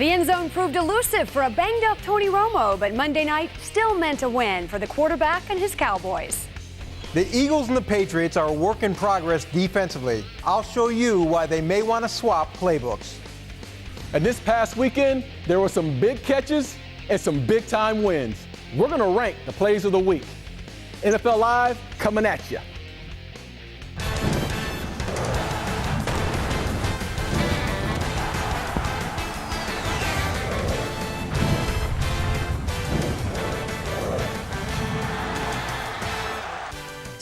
The end zone proved elusive for a banged-up Tony Romo, but Monday night still meant a win for the quarterback and his Cowboys. The Eagles and the Patriots are a work in progress defensively. I'll show you why they may want to swap playbooks. And this past weekend, there were some big catches and some big-time wins. We're going to rank the plays of the week. NFL Live coming at you.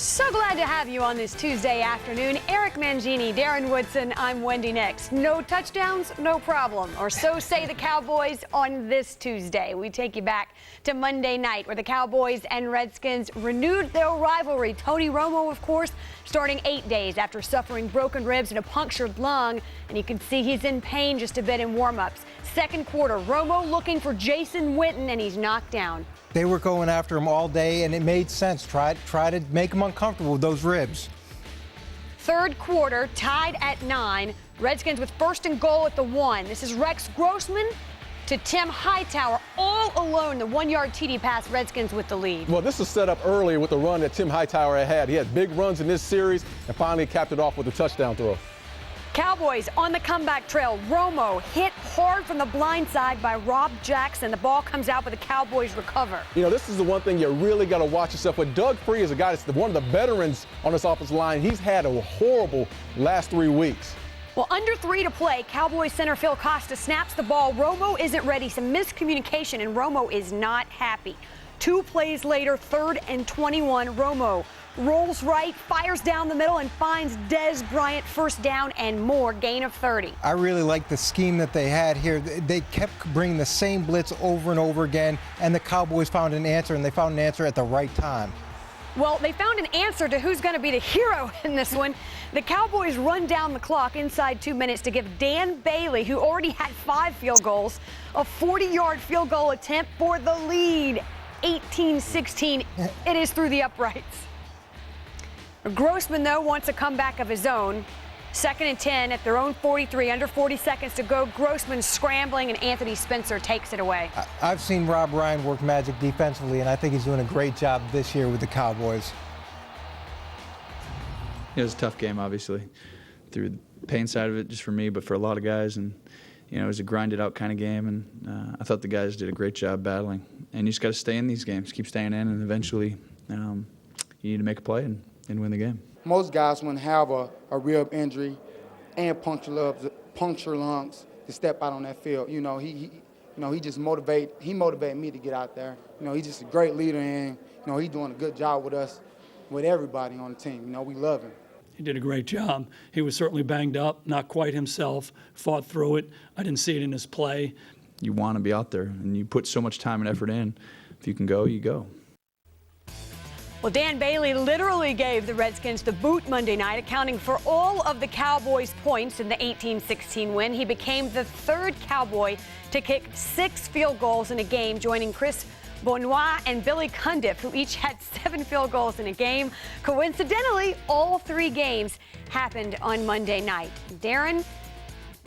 So glad to have you on this Tuesday afternoon. Eric Mangini, Darren Woodson, I'm Wendy Nix. No touchdowns, no problem. Or so say the Cowboys on this Tuesday. We take you back to Monday night where the Cowboys and Redskins renewed their rivalry. Tony Romo, of course, starting 8 days after suffering broken ribs and a punctured lung. And you can see he's in pain just a bit in warm-ups. Second quarter, Romo looking for Jason Witten, and he's knocked down. They were going after him all day, and it made sense. Try to make him uncomfortable with those ribs. Third quarter, tied at 9. Redskins with first and goal at the 1. This is Rex Grossman to Tim Hightower, all alone. The 1-yard TD pass, Redskins with the lead. Well, this was set up earlier with the run that Tim Hightower had. He had big runs in this series and finally capped it off with a touchdown throw. Cowboys on the comeback trail. Romo hit hard from the blind side by Rob Jackson. The ball comes out, but the Cowboys recover. You know, this is the one thing you really got to watch yourself. But Doug Free is a guy that's one of the veterans on this offensive line. He's had a horrible last 3 weeks. Well, under 3 to play, Cowboys center Phil Costa snaps the ball. Romo isn't ready. Some miscommunication, and Romo is not happy. 2 plays later, 3rd and 21. Romo rolls right, fires down the middle, and finds Dez Bryant first down and more, gain of 30. I really like the scheme that they had here. They kept bringing the same blitz over and over again, and the Cowboys found an answer, and they found an answer at the right time. Well, they found an answer to who's going to be the hero in this one. The Cowboys run down the clock inside 2 minutes to give Dan Bailey, who already had 5 field goals, a 40-yard field goal attempt for the lead. 18-16. It is through the uprights. Grossman, though, wants a comeback of his own. 2nd and 10 at their own 43, under 40 seconds to go. Grossman scrambling, and Anthony Spencer takes it away. I've seen Rob Ryan work magic defensively, and I think he's doing a great job this year with the Cowboys. It was a tough game, obviously, through the pain side of it, just for me, but for a lot of guys. And you know, it was a grinded-out kind of game, and I thought the guys did a great job battling. And you just got to stay in these games, keep staying in, and eventually you need to make a play and win the game. Most guys wouldn't have a rib injury and puncture lungs to step out on that field. You know, he just motivated me to get out there. You know, he's just a great leader, and you know, he's doing a good job with us, with everybody on the team. You know, we love him. He did a great job. He was certainly banged up, not quite himself, fought through it. I didn't see it in his play. You want to be out there, and you put so much time and effort in. If you can go, you go. Well, Dan Bailey literally gave the Redskins the boot Monday night, accounting for all of the Cowboys' points in the 18-16 win. He became the 3rd Cowboy to kick 6 field goals in a game, joining Chris Benoit and Billy Cundiff, who each had 7 field goals in a game. Coincidentally, all 3 games happened on Monday night. Darren,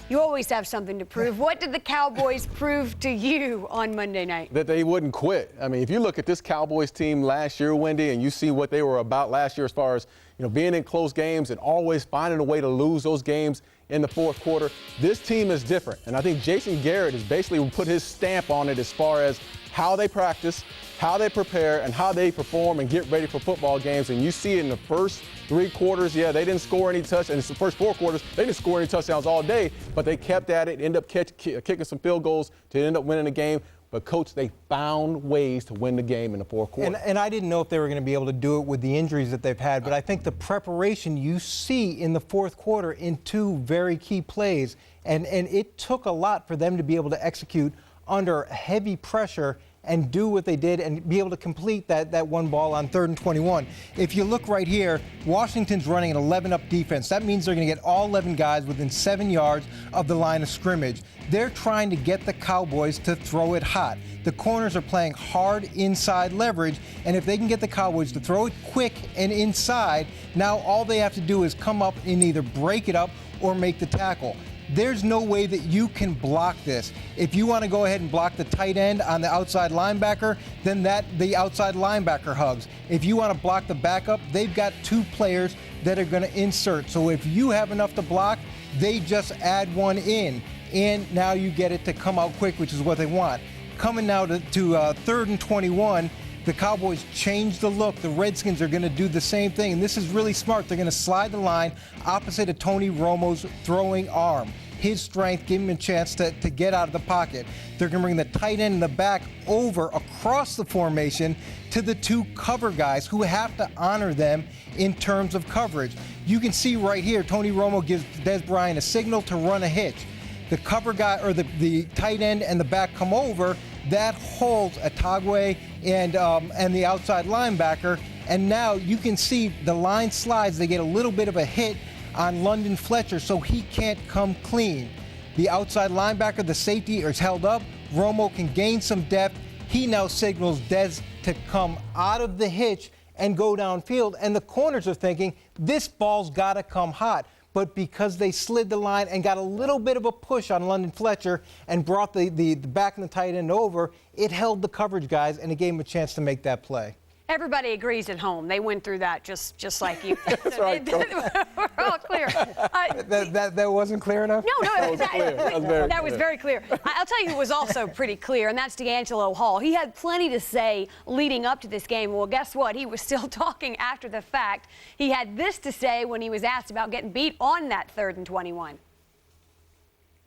you always have something to prove. What did the Cowboys prove to you on Monday night? That they wouldn't quit. I mean, if you look at this Cowboys team last year, Wendy, and you see what they were about last year as far as, you know, being in close games and always finding a way to lose those games in the 4th quarter, this team is different. And I think Jason Garrett has basically put his stamp on it as far as how they practice, how they prepare, and how they perform and get ready for football games. And you see it in the first 3 quarters, yeah, they didn't score any touchdowns. And it's the first 4 quarters, they didn't score any touchdowns all day, but they kept at it, ended up kicking some field goals to end up winning the game. But, Coach, they found ways to win the game in the 4th quarter. And I didn't know if they were going to be able to do it with the injuries that they've had, but I think the preparation you see in the 4th quarter in 2 very key plays, and it took a lot for them to be able to execute under heavy pressure and do what they did and be able to complete that one ball on 3rd and 21. If you look right here, Washington's running an 11-up defense. That means they're going to get all 11 guys within 7 yards of the line of scrimmage. They're trying to get the Cowboys to throw it hot. The corners are playing hard inside leverage, and if they can get the Cowboys to throw it quick and inside, now all they have to do is come up and either break it up or make the tackle. there's no way that you can block this. If you want to go ahead and block the tight end on the outside linebacker, then the outside linebacker hugs. If you want to block the backup, they've got 2 players that are going to insert. So if you have enough to block, they just add one in. And now you get it to come out quick, which is what they want. Coming now to 3rd and 21, the Cowboys change the look. The Redskins are going to do the same thing, and this is really smart. They're going to slide the line opposite of Tony Romo's throwing arm. His strength, give him a chance to get out of the pocket. They're going to bring the tight end in the back over across the formation to the 2 cover guys who have to honor them in terms of coverage. You can see right here, Tony Romo gives Des Bryant a signal to run a hitch. The cover guy, or the tight end and the back come over, that holds Atagwe and the outside linebacker. And now you can see the line slides. They get a little bit of a hit on London Fletcher, so he can't come clean. The outside linebacker, the safety, is held up. Romo can gain some depth. He now signals Des to come out of the hitch and go downfield. And the corners are thinking, this ball's got to come hot. But because they slid the line and got a little bit of a push on London Fletcher and brought the back and the tight end over, it held the coverage guys and it gave them a chance to make that play. Everybody agrees at home. They went through that just like you. That's right, Coach. We're all clear. That wasn't clear enough? No, That was very clear. I'll tell you who was also pretty clear, and that's D'Angelo Hall. He had plenty to say leading up to this game. Well, guess what? He was still talking after the fact. He had this to say when he was asked about getting beat on that 3rd and 21.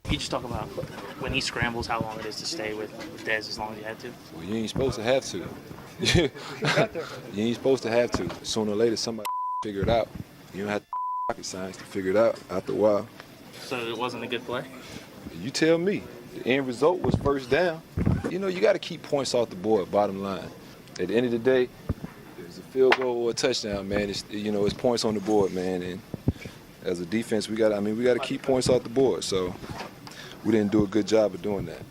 You just talk about when he scrambles, how long it is to stay with Dez as long as you had to. Well, you ain't supposed to have to. You ain't supposed to have to. Sooner or later, somebody figure it out. You don't have to rocket science to figure it out after a while. So it wasn't a good play? You tell me. The end result was first down. You know, you got to keep points off the board, bottom line. At the end of the day, it's a field goal or a touchdown, man. It's points on the board, man. And as a defense, we got to keep points off the board. So we didn't do a good job of doing that.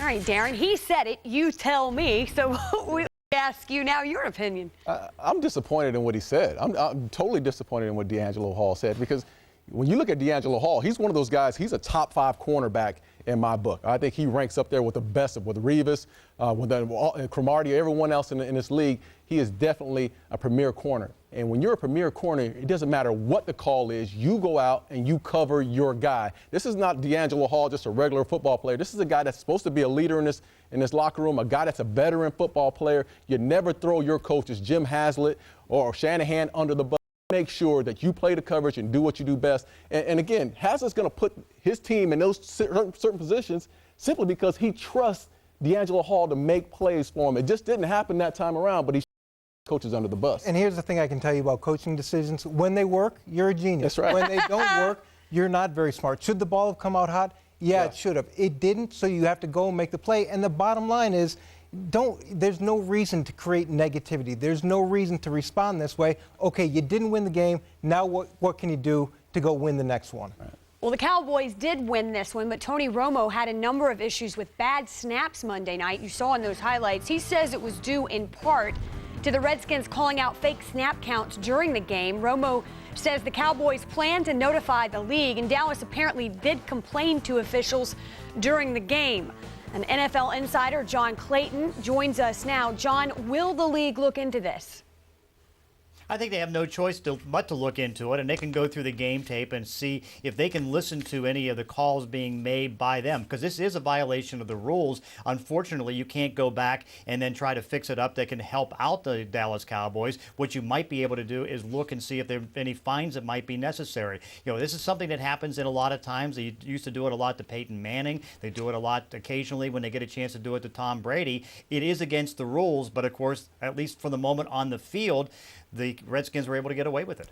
All right, Darren, he said it. You tell me. So we ask you now your opinion. I'm disappointed in what he said. I'm totally disappointed in what D'Angelo Hall said, because when you look at D'Angelo Hall, he's one of those guys, he's a top 5 cornerback in my book. I think he ranks up there with the best of, with Revis, with Cromartie, everyone else in this league. He is definitely a premier corner. And when you're a premier corner, it doesn't matter what the call is, you go out and you cover your guy. This is not D'Angelo Hall, just a regular football player. This is a guy that's supposed to be a leader in this locker room, a guy that's a veteran football player. You never throw your coaches, Jim Haslett or Shanahan, under the bus. Make sure that you play the coverage and do what you do best. And again, Haslett's going to put his team in those certain positions simply because he trusts D'Angelo Hall to make plays for him. It just didn't happen that time around, but he coaches under the bus. And here's the thing I can tell you about coaching decisions. When they work, you're a genius. That's right. When they don't work, you're not very smart. Should the ball have come out hot? Yeah, it should have. It didn't, so you have to go and make the play. And the bottom line is, there's no reason to create negativity. There's no reason to respond this way. Okay, you didn't win the game. Now what can you do to go win the next one? Right. Well, the Cowboys did win this one, but Tony Romo had a number of issues with bad snaps Monday night. You saw in those highlights. He says it was due in part to the Redskins calling out fake snap counts during the game. Romo says the Cowboys plan to notify the league, and Dallas apparently did complain to officials during the game. An NFL insider, John Clayton, joins us now. John, will the league look into this? I think they have no choice but to look into it, and they can go through the game tape and see if they can listen to any of the calls being made by them, because this is a violation of the rules. Unfortunately, you can't go back and then try to fix it up that can help out the Dallas Cowboys. What you might be able to do is look and see if there are any fines that might be necessary. You know, this is something that happens in a lot of times. They used to do it a lot to Peyton Manning. They do it a lot occasionally when they get a chance to do it to Tom Brady. It is against the rules, but of course, at least for the moment on the field, the Redskins were able to get away with it.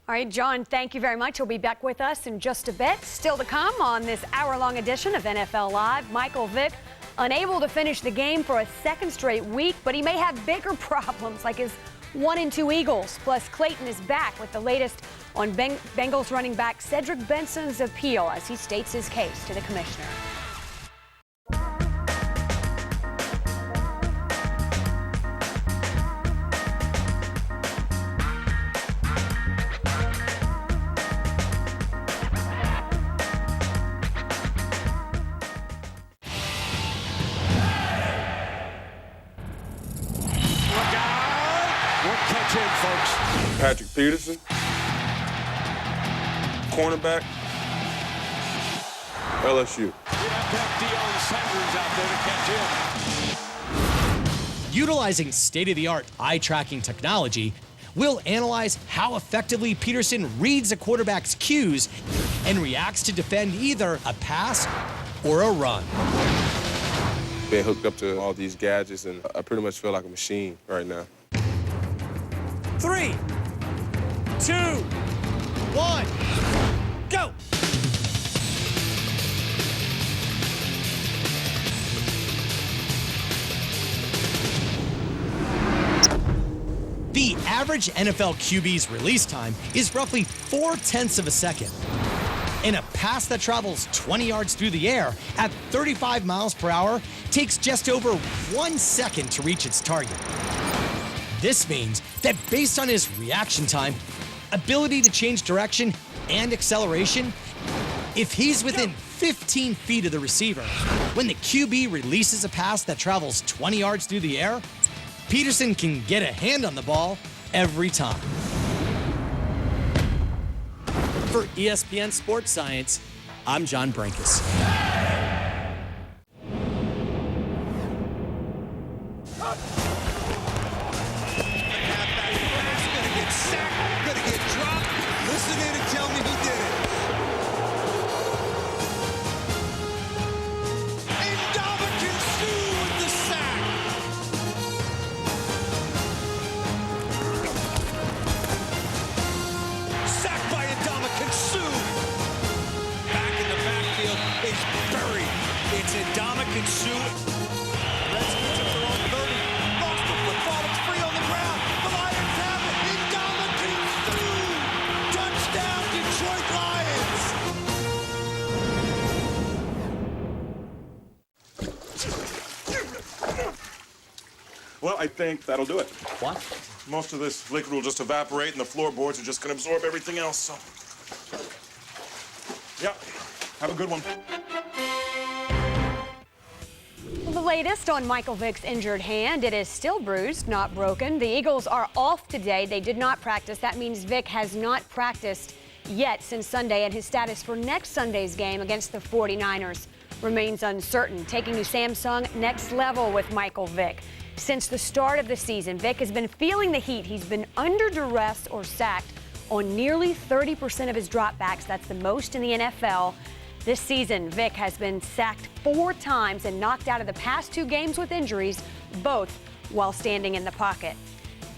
All right, John, thank you very much. He'll be back with us in just a bit. Still to come on this hour-long edition of NFL Live, Michael Vick, unable to finish the game for a second straight week, but he may have bigger problems like his 1-2 Eagles. Plus, Clayton is back with the latest on Bengals running back Cedric Benson's appeal as he states his case to the commissioner. Peterson. Cornerback. LSU. Utilizing state-of-the-art eye-tracking technology, we'll analyze how effectively Peterson reads a quarterback's cues and reacts to defend either a pass or a run. Been hooked up to all these gadgets, and I pretty much feel like a machine right now. 3, 2, 1, go! The average NFL QB's release time is roughly 0.4 of a second. And a pass that travels 20 yards through the air at 35 miles per hour takes just over 1 second to reach its target. This means that based on his reaction time, ability to change direction, and acceleration, if he's within 15 feet of the receiver, when the QB releases a pass that travels 20 yards through the air, Peterson can get a hand on the ball every time. For ESPN Sports Science, I'm John Brankus. Well, I think that'll do it. What? Most of this liquid will just evaporate, and the floorboards are just going to absorb everything else, so... Yeah, have a good one. Well, the latest on Michael Vick's injured hand. It is still bruised, not broken. The Eagles are off today. They did not practice. That means Vick has not practiced yet since Sunday, and his status for next Sunday's game against the 49ers remains uncertain. Taking you Samsung next level with Michael Vick. Since the start of the season, Vick has been feeling the heat. He's been under duress or sacked on nearly 30% of his dropbacks. That's the most in the NFL. This season, Vick has been sacked 4 times and knocked out of the past 2 games with injuries, both while standing in the pocket.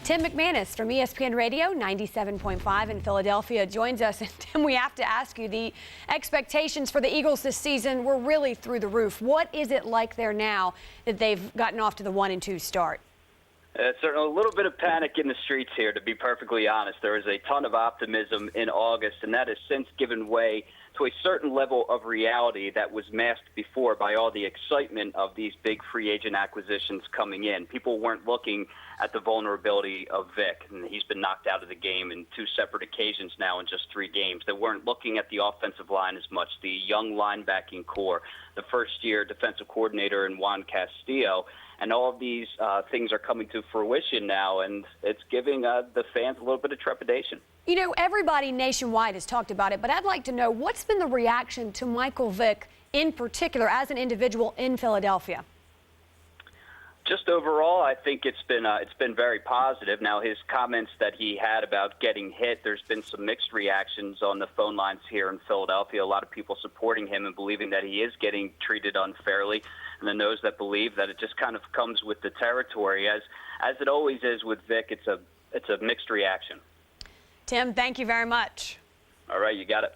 Tim McManus from ESPN Radio 97.5 in Philadelphia joins us. And Tim, we have to ask you, the expectations for the Eagles this season were really through the roof. What is it like there now that they've gotten off to the 1-2 start? Certainly a little bit of panic in the streets here, to be perfectly honest. There was a ton of optimism in August, and that has since given way to a certain level of reality that was masked before by all the excitement of these big free agent acquisitions coming in. People weren't looking at the vulnerability of Vick, and he's been knocked out of the game in 2 separate occasions now in just 3 games. They weren't looking at the offensive line as much, the young linebacking core, the first-year defensive coordinator in Juan Castillo, and all of these things are coming to fruition now, and it's giving the fans a little bit of trepidation. You know, everybody nationwide has talked about it, but I'd like to know, what's been the reaction to Michael Vick in particular as an individual in Philadelphia? Just overall, I think it's been very positive. Now, his comments that he had about getting hit, there's been some mixed reactions on the phone lines here in Philadelphia. A lot of people supporting him and believing that he is getting treated unfairly, and then those that believe that it just kind of comes with the territory. As it always is with Vick, it's a mixed reaction. Tim, thank you very much. All right, you got it.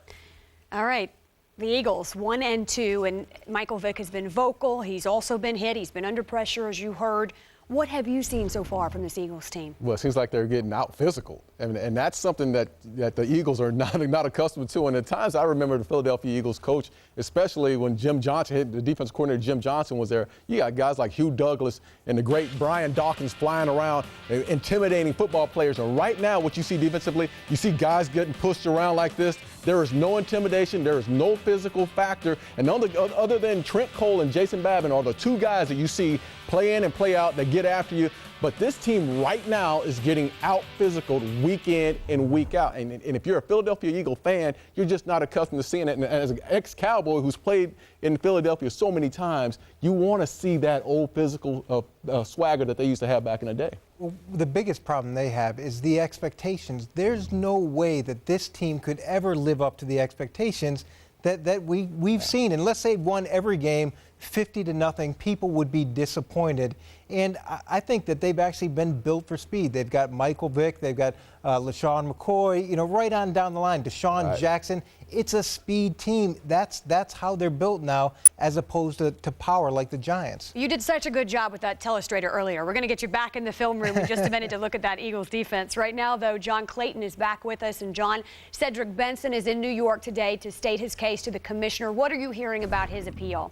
All right. The Eagles 1-2, and Michael Vick has been vocal. He's also been hit. He's been under pressure, as you heard. What have you seen so far from this Eagles team? Well, it seems like they're getting out physical, and that's something that the Eagles are not accustomed to. And at times, I remember the Philadelphia Eagles coach, especially when Jim Johnson, the defensive coordinator Jim Johnson was there. You got guys like Hugh Douglas and the great Brian Dawkins flying around, intimidating football players. And right now, what you see defensively, you see guys getting pushed around like this. There is no intimidation. There is no physical factor. And other than Trent Cole and Jason Babin are the 2 guys that you see play in and play out that get after you. But this team right now is getting out-physicaled week in and week out. And if you're a Philadelphia Eagle fan, you're just not accustomed to seeing it. And as an ex-Cowboy who's played in Philadelphia so many times, you want to see that old physical swagger that they used to have back in the day. Well, the biggest problem they have is the expectations. There's no way that this team could ever live up to the expectations that we've seen. Unless they won every game 50-0, people would be disappointed. And I think that they've actually been built for speed. They've got Michael Vick, they've got LaShawn McCoy, right on down the line, Deshaun Jackson. It's a speed team. That's how they're built now, as opposed to power like the Giants. You did such a good job with that telestrator earlier. We're going to get you back in the film room in just a minute to look at that Eagles defense. Right now, though, John Clayton is back with us. And, John, Cedric Benson is in New York today to state his case to the commissioner. What are you hearing about his appeal?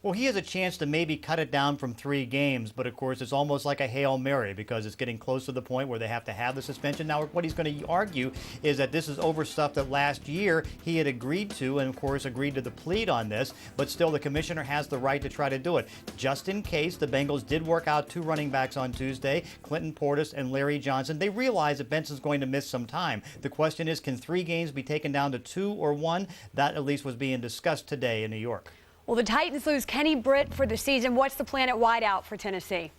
Well, he has a chance to maybe cut it down from 3 games, but of course it's almost like a Hail Mary because it's getting close to the point where they have to have the suspension. Now, what he's going to argue is that this is over stuff that last year he had agreed to, and of course agreed to the plead on this, but still the commissioner has the right to try to do it. Just in case, the Bengals did work out 2 running backs on Tuesday, Clinton Portis and Larry Johnson. They realize that Benson's going to miss some time. The question is, can 3 games be taken down to 2 or 1? That at least was being discussed today in New York. Well, the Titans lose Kenny Britt for the season. What's the plan at wideout for Tennessee?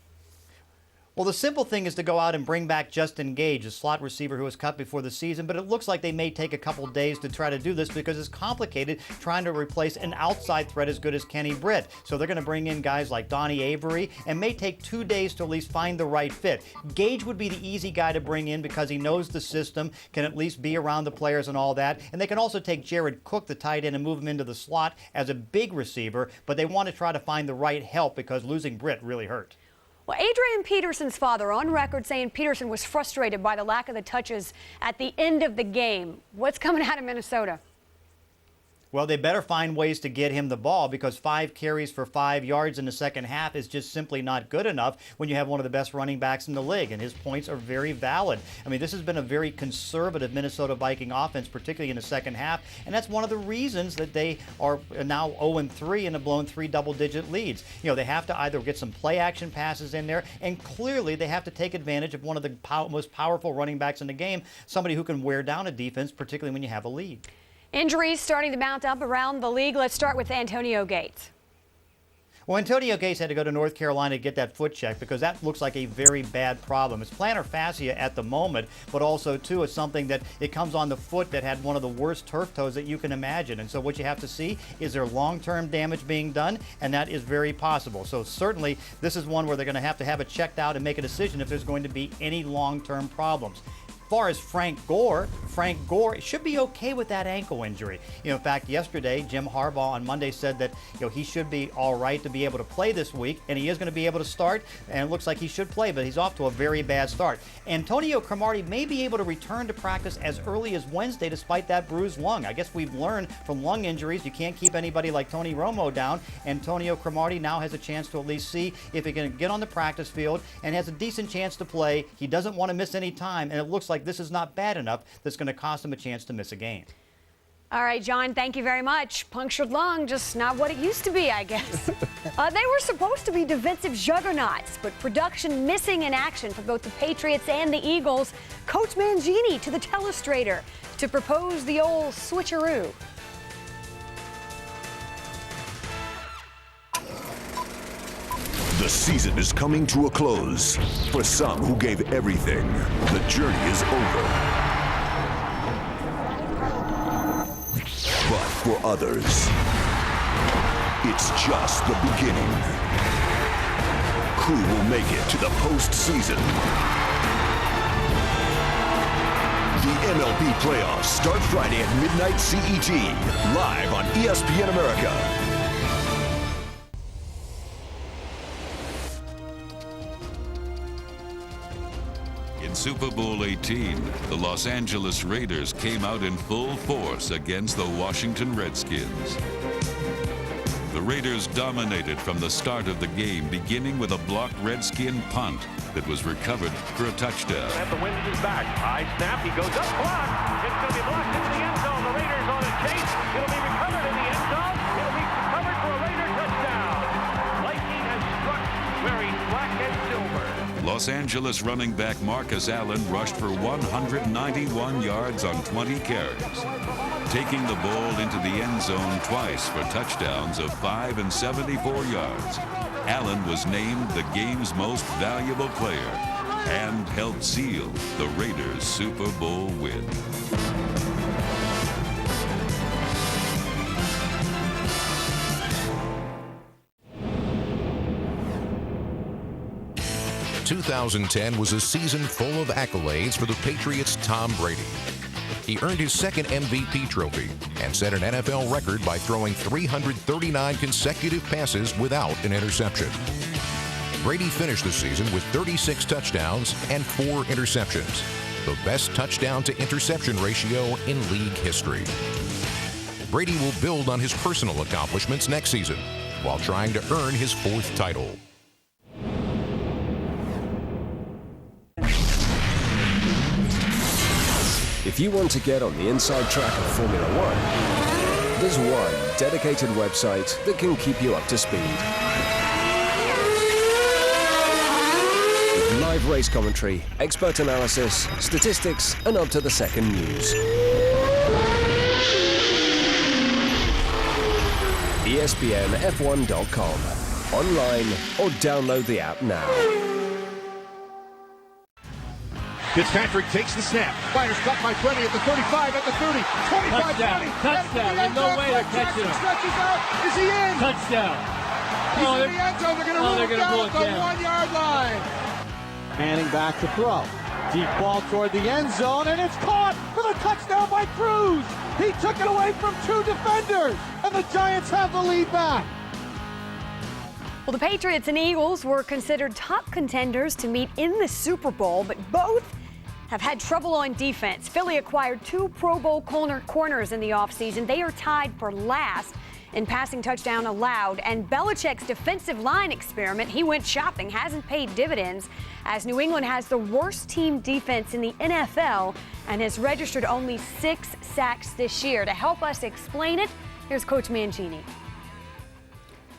Well, the simple thing is to go out and bring back Justin Gage, a slot receiver who was cut before the season, but it looks like they may take a couple days to try to do this because it's complicated trying to replace an outside threat as good as Kenny Britt. So they're going to bring in guys like Donnie Avery and may take 2 days to at least find the right fit. Gage would be the easy guy to bring in because he knows the system, can at least be around the players and all that. And they can also take Jared Cook, the tight end, and move him into the slot as a big receiver, but they want to try to find the right help because losing Britt really hurt. Well, Adrian Peterson's father on record saying Peterson was frustrated by the lack of the touches at the end of the game. What's coming out of Minnesota? Well, they better find ways to get him the ball because 5 carries for 5 yards in the second half is just simply not good enough when you have one of the best running backs in the league, and his points are very valid. I mean, this has been a very conservative Minnesota Viking offense, particularly in the second half, and that's one of the reasons that they are now 0-3 and have blown 3 double-digit leads. They have to either get some play-action passes in there, and clearly they have to take advantage of one of the most powerful running backs in the game, somebody who can wear down a defense, particularly when you have a lead. Injuries starting to mount up around the league. Let's start with Antonio Gates. Well, Antonio Gates had to go to North Carolina to get that foot checked because that looks like a very bad problem. It's plantar fascia at the moment, but also, too, it's something that it comes on the foot that had one of the worst turf toes that you can imagine. And so what you have to see is there long-term damage being done, and that is very possible. So certainly this is one where they're going to have it checked out and make a decision if there's going to be any long-term problems. As far as Frank Gore should be okay with that ankle injury. In fact, yesterday, Jim Harbaugh on Monday said that he should be all right to be able to play this week, and he is going to be able to start, and it looks like he should play, but he's off to a very bad start. Antonio Cromartie may be able to return to practice as early as Wednesday despite that bruised lung. I guess we've learned from lung injuries you can't keep anybody like Tony Romo down. Antonio Cromartie now has a chance to at least see if he can get on the practice field and has a decent chance to play. He doesn't want to miss any time, and it looks like this is not bad enough that's going to cost him a chance to miss a game. All right, John, thank you very much. Punctured lung, just not what it used to be, I guess. They were supposed to be defensive juggernauts, but production missing in action for both the Patriots and the Eagles. Coach Mangini to the telestrator to propose the old switcheroo. The season is coming to a close. For some who gave everything, the journey is over. But for others, it's just the beginning. Who will make it to the postseason? The MLB playoffs start Friday at midnight CET, live on ESPN America. In Super Bowl 18, the Los Angeles Raiders came out in full force against the Washington Redskins. The Raiders dominated from the start of the game, beginning with a blocked Redskin punt that was recovered for a touchdown. And the wind is back. High snap, he goes up, blocked. It's going to be blocked into the end zone. The Raiders on a chase. It'll be recovered in the end zone. It'll be recovered for a Raider touchdown. Lightning has struck wearing black and silver. Los Angeles running back Marcus Allen rushed for 191 yards on 20 carries, taking the ball into the end zone twice for touchdowns of 5 and 74 yards. Allen was named the game's most valuable player and helped seal the Raiders' Super Bowl win. "2010 was a season full of accolades for the Patriots' Tom Brady. He earned his second MVP trophy and set an NFL record by throwing 339 consecutive passes without an interception. Brady finished the season with 36 touchdowns and 4 interceptions, the best touchdown-to-interception ratio in league history. Brady will build on his personal accomplishments next season while trying to earn his 4th title. If you want to get on the inside track of Formula One, there's one dedicated website that can keep you up to speed. With live race commentary, expert analysis, statistics, and up-to-the-second news. espnf1.com. Online or download the app now. Fitzpatrick takes the snap. Fires cut by 20 at the 35, at the 30, 25, 20. Touchdown. There's no way they're catching him. Stretches out. Is he in? Touchdown. He's in the end zone. They're going to rule it down at the 1-yard line. Manning back to throw. Deep ball toward the end zone, and it's caught for the touchdown by Cruz. He took it away from 2 defenders, and the Giants have the lead back. Well, the Patriots and Eagles were considered top contenders to meet in the Super Bowl, but both have had trouble on defense. Philly acquired 2 Pro Bowl corners in the offseason. They are tied for last in passing touchdown allowed, and Belichick's defensive line experiment, he went shopping, hasn't paid dividends, as New England has the worst team defense in the NFL and has registered only 6 sacks this year. To help us explain it, here's Coach Mancini.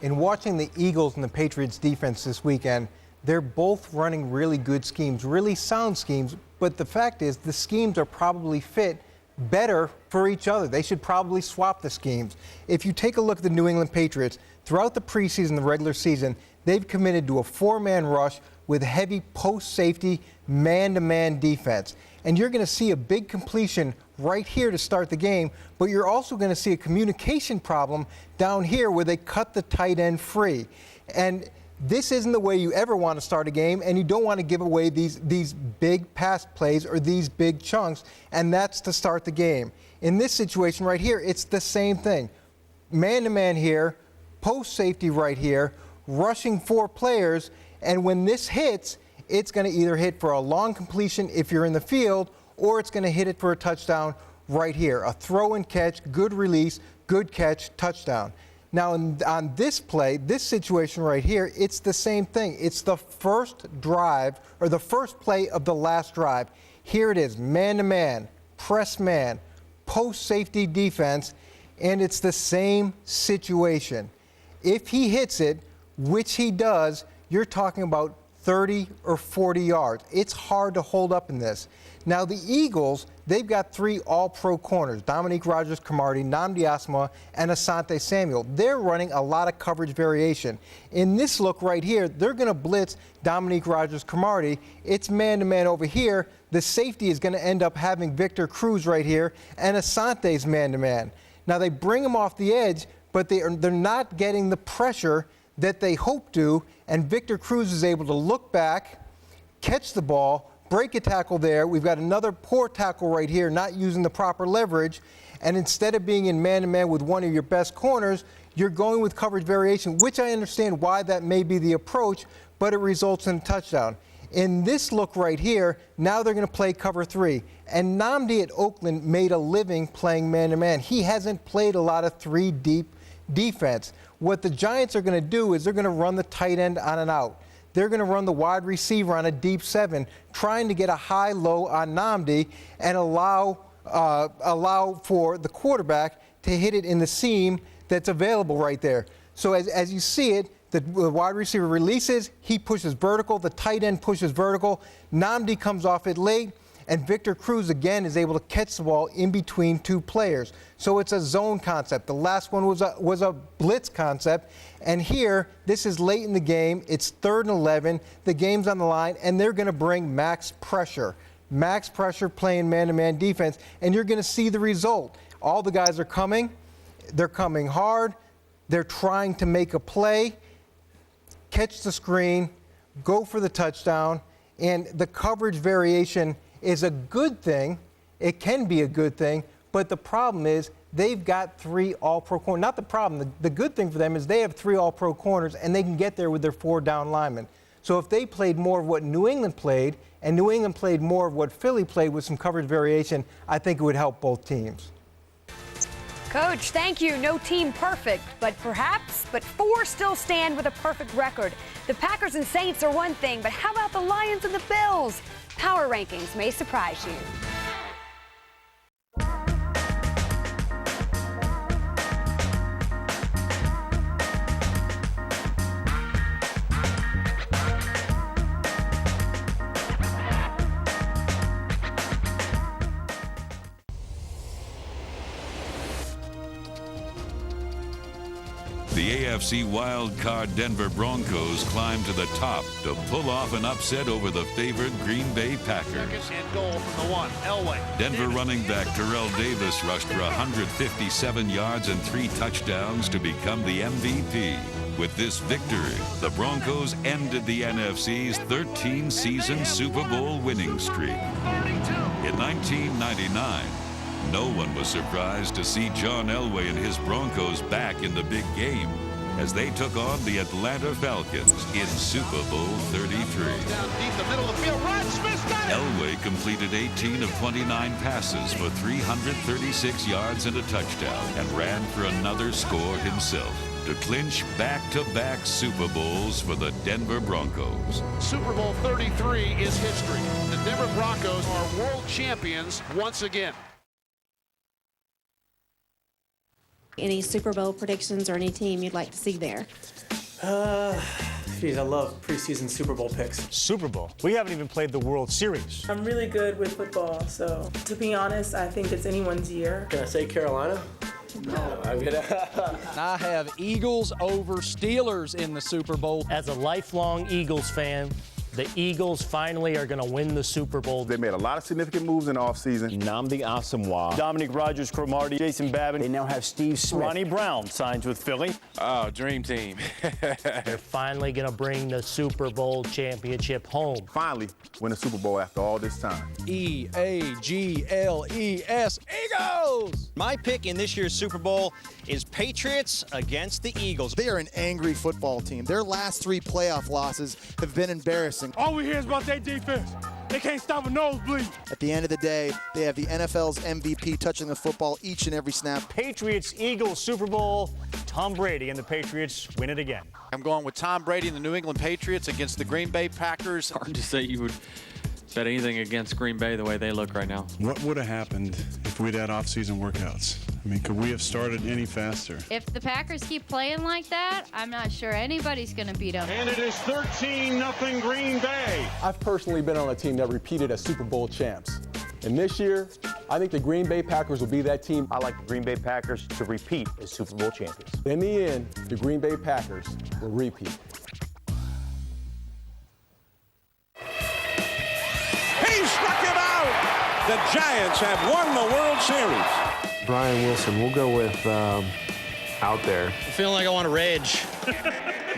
In watching the Eagles and the Patriots defense this weekend, they're both running really good schemes, really sound schemes, but the fact is the schemes are probably fit better for each other. They should probably swap the schemes. If you take a look at the New England Patriots, throughout the preseason, the regular season, they've committed to a 4-man rush with heavy post-safety, man-to-man defense. And you're going to see a big completion right here to start the game, but you're also going to see a communication problem down here where they cut the tight end free. And this isn't the way you ever want to start a game, and you don't want to give away these big pass plays or these big chunks, and that's to start the game. In this situation right here, it's the same thing. Man-to-man here, post-safety right here, rushing 4 players, and when this hits, it's going to either hit for a long completion if you're in the field, or it's going to hit it for a touchdown right here. A throw and catch, good release, good catch, touchdown. Now, on this play, this situation right here, it's the same thing. It's the first drive, or the first play of the last drive. Here it is, man-to-man, press man, post-safety defense, and it's the same situation. If he hits it, which he does, you're talking about 30 or 40 yards. It's hard to hold up in this. Now, the Eagles, they've got 3 all-pro corners, Dominique Rodgers-Cromartie, Nnamdi Asomugha, and Asante Samuel. They're running a lot of coverage variation. In this look right here, they're going to blitz Dominique Rodgers-Cromartie. It's man-to-man over here. The safety is going to end up having Victor Cruz right here, and Asante's man-to-man. Now, they bring him off the edge, but they're not getting the pressure that they hope to, and Victor Cruz is able to look back, catch the ball, break a tackle there. We've got another poor tackle right here, not using the proper leverage, and instead of being in man-to-man with one of your best corners, you're going with coverage variation, which I understand why that may be the approach, but it results in a touchdown. In this look right here, now they're going to play cover 3. And Nnamdi at Oakland made a living playing man-to-man. He hasn't played a lot of 3-deep defense. What the Giants are going to do is they're going to run the tight end on and out. They're going to run the wide receiver on a deep 7, trying to get a high-low on Nnamdi and allow for the quarterback to hit it in the seam that's available right there. So as you see it, The wide receiver releases, he pushes vertical, the tight end pushes vertical, Nnamdi comes off it late, and Victor Cruz again is able to catch the ball in between two players. So it's a zone concept. The last one was a blitz concept, and here, this is late in the game, it's 3rd and 11, the game's on the line, and they're gonna bring max pressure. Max pressure playing man-to-man defense, and you're gonna see the result. All the guys are coming, they're coming hard, they're trying to make a play, catch the screen, go for the touchdown, and the coverage variation is a good thing. It can be a good thing, but the problem is they've got 3 all-pro corners. Not the problem. The good thing for them is they have 3 all-pro corners, and they can get there with their 4 down linemen. So if they played more of what New England played, and New England played more of what Philly played with some coverage variation, I think it would help both teams. Coach, thank you. No team perfect, but 4 still stand with a perfect record. The Packers and Saints are one thing, but how about the Lions and the Bills? Power rankings may surprise you. The AFC wildcard Denver Broncos climbed to the top to pull off an upset over the favored Green Bay Packers. And goal from the 1, Elway. Denver running back Terrell Davis rushed for 157 yards and 3 touchdowns to become the MVP. With this victory, the Broncos ended the NFC's 13-season Super Bowl winning streak. In 1999, no one was surprised to see John Elway and his Broncos back in the big game as they took on the Atlanta Falcons in Super Bowl 33. Down deep the middle of the field, Rod Smith got it! Elway completed 18 of 29 passes for 336 yards and a touchdown and ran for another score himself to clinch back-to-back Super Bowls for the Denver Broncos. Super Bowl 33 is history. The Denver Broncos are world champions once again. Any Super Bowl predictions or any team you'd like to see there? Geez, I love preseason Super Bowl picks. Super Bowl? We haven't even played the World Series. I'm really good with football, so to be honest, I think it's anyone's year. Can I say Carolina? No. I have Eagles over Steelers in the Super Bowl. As a lifelong Eagles fan, the Eagles finally are going to win the Super Bowl. They made a lot of significant moves in the offseason. Nnamdi Asomugha, Dominic Rodgers-Cromartie, Jason Babin. They now have Steve Smith. Ronnie Brown signs with Philly. Oh, dream team. They're finally going to bring the Super Bowl championship home. Finally win a Super Bowl after all this time. E-A-G-L-E-S, Eagles! My pick in this year's Super Bowl is Patriots against the Eagles. They are an angry football team. Their last 3 playoff losses have been embarrassing. All we hear is about their defense. They can't stop a nosebleed. At the end of the day, they have the NFL's MVP touching the football each and every snap. Patriots, Eagles, Super Bowl, Tom Brady and the Patriots win it again. I'm going with Tom Brady and the New England Patriots against the Green Bay Packers. Hard to say you would bet anything against Green Bay the way they look right now. What would have happened if we'd had off-season workouts? I mean, could we have started any faster? If the Packers keep playing like that, I'm not sure anybody's going to beat them. And it is 13-0 Green Bay. I've personally been on a team that repeated as Super Bowl champs. And this year, I think the Green Bay Packers will be that team. I like the Green Bay Packers to repeat as Super Bowl champions. In the end, the Green Bay Packers will repeat. He struck him out! The Giants have won the World Series. Brian Wilson, we'll go with out there. I feel like I want to rage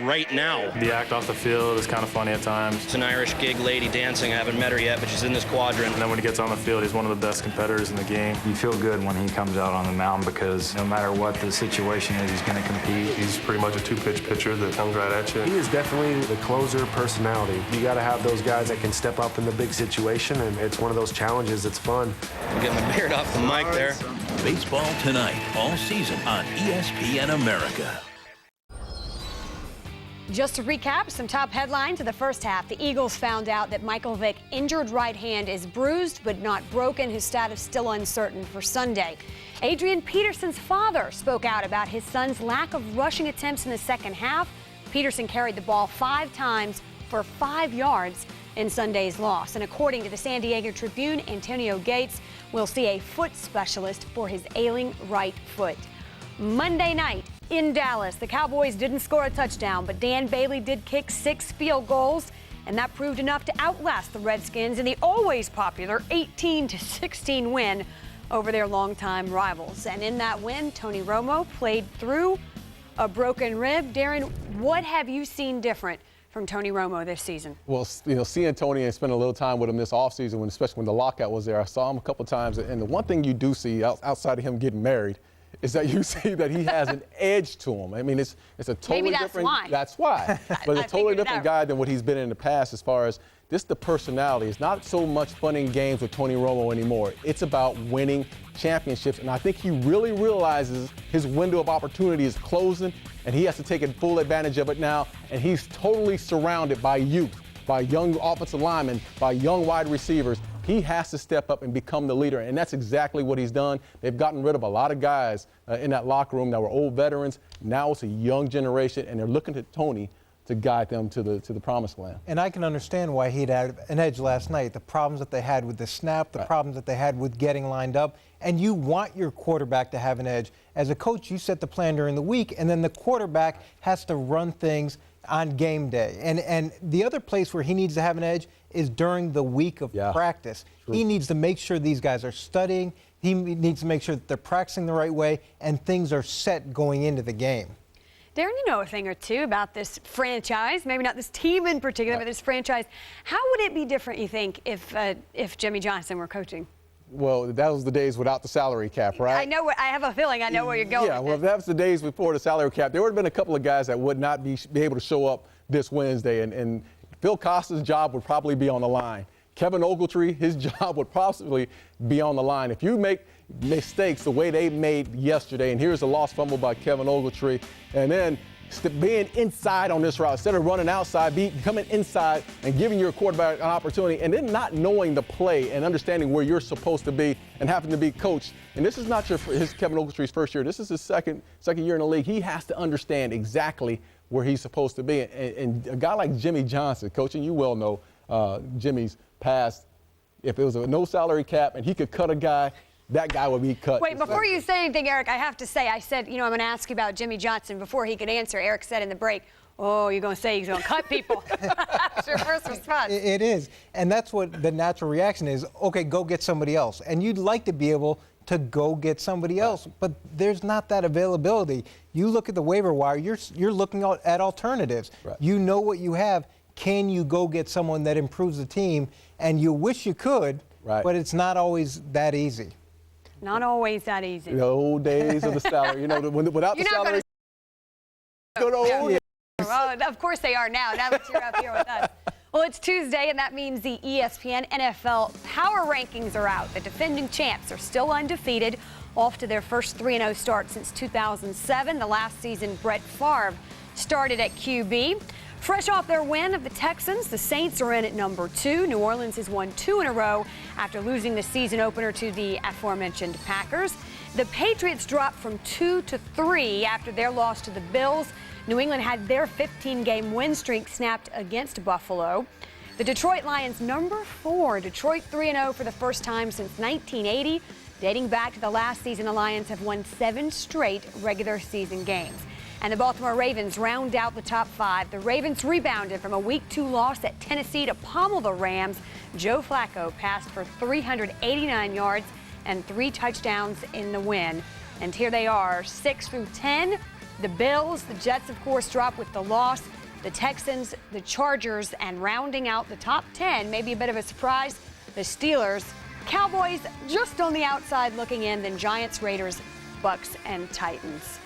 right now. The act off the field is kind of funny at times. It's an Irish gig lady dancing. I haven't met her yet, but she's in this quadrant. And then when he gets on the field, he's one of the best competitors in the game. You feel good when he comes out on the mound because no matter what the situation is, he's going to compete. He's pretty much a two-pitch pitcher that comes right at you. He is definitely the closer personality. You got to have those guys that can step up in the big situation, and it's one of those challenges that's fun. I'm getting my beard off the mic there. Baseball tonight, all season on ESPN America. Just to recap, some top headlines of the first half. The Eagles found out that Michael Vick's injured right hand is bruised but not broken. His status still uncertain for Sunday. Adrian Peterson's father spoke out about his son's lack of rushing attempts in the second half. Peterson carried the ball 5 times for 5 yards in Sunday's loss. And according to the San Diego Tribune, Antonio Gates will see a foot specialist for his ailing right foot. Monday night in Dallas, the Cowboys didn't score a touchdown, but Dan Bailey did kick 6 field goals, and that proved enough to outlast the Redskins in the always popular 18-16 win over their longtime rivals. And in that win, Tony Romo played through a broken rib. Darren, what have you seen different from Tony Romo this season? Well, seeing Tony and spending a little time with him this offseason, especially when the lockout was there, I saw him a couple times. And the one thing you do see outside of him getting married is that you see that he has an edge to him. I mean, it's a totally Maybe that's different. why. That's why. But it's a totally different guy than what he's been in the past as far as the personality. It's not so much fun and games with Tony Romo anymore. It's about winning championships. And I think he really realizes his window of opportunity is closing, and he has to take full advantage of it now. And he's totally surrounded by youth, by young offensive linemen, by young wide receivers. He has to step up and become the leader, and that's exactly what he's done. They've gotten rid of a lot of guys in that locker room that were old veterans. Now it's a young generation, and they're looking to Tony to guide them to the promised land. And I can understand why he'd had an edge last night. The problems that they had with the snap, the problems that they had with getting lined up, and you want your quarterback to have an edge. As a coach, you set the plan during the week, and then the quarterback has to run things on game day. And the other place where he needs to have an edge is during the week of practice. True. He needs to make sure these guys are studying. He needs to make sure that they're practicing the right way and things are set going into the game. Darren, you know a thing or two about this franchise, maybe not this team in particular, but this franchise. How would it be different, you think, if Jimmy Johnson were coaching? Well, that was the days without the salary cap, right? I have a feeling I know where you're going. Yeah, well, if that was the days before the salary cap, there would have been a couple of guys that would not be able to show up this Wednesday, and Phil Costa's job would probably be on the line. Kevin Ogletree, his job would possibly be on the line. If you make mistakes the way they made yesterday, and here's a lost fumble by Kevin Ogletree, and then being inside on this route, instead of running outside, coming inside and giving your quarterback an opportunity, and then not knowing the play and understanding where you're supposed to be and having to be coached. And this is not his Kevin Ogletree's first year. This is his second year in the league. He has to understand exactly where he's supposed to be. And a guy like Jimmy Johnson, coaching, you well know Jimmy's past. If it was a no salary cap and he could cut a guy, that guy would be cut. Wait, before you say anything, Eric, I have to say, I said, I'm going to ask you about Jimmy Johnson. Before he could answer, Eric said in the break, oh, you're going to say he's going to cut people. That's your first response. It is. And that's what the natural reaction is. Okay, go get somebody else. And you'd like to be able to go get somebody else, but there's not that availability. You look at the waiver wire, you're looking at alternatives. Right. You know what you have. Can you go get someone that improves the team? And you wish you could, but it's not always that easy. Not always that easy. The old days of the salary, without the salary. Well, of course they are now that you're up here with us. Well, it's Tuesday, and that means the ESPN NFL Power Rankings are out. The defending champs are still undefeated, off to their first 3-0 start since 2007. The last season, Brett Favre started at QB. Fresh off their win of the Texans, the Saints are in at number 2. New Orleans has won 2 in a row after losing the season opener to the aforementioned Packers. The Patriots dropped from 2 to 3 after their loss to the Bills. New England had their 15-game win streak snapped against Buffalo. The Detroit Lions, number 4. Detroit 3-0 for the first time since 1980. Dating back to the last season, the Lions have won 7 straight regular season games. And the Baltimore Ravens round out the top 5. The Ravens rebounded from a Week 2 loss at Tennessee to pommel the Rams. Joe Flacco passed for 389 yards and 3 touchdowns in the win. And here they are, 6 through 10. The Bills, the Jets, of course, drop with the loss. The Texans, the Chargers, and rounding out the top 10, maybe a bit of a surprise, the Steelers. Cowboys just on the outside looking in, then Giants, Raiders, Bucks, and Titans.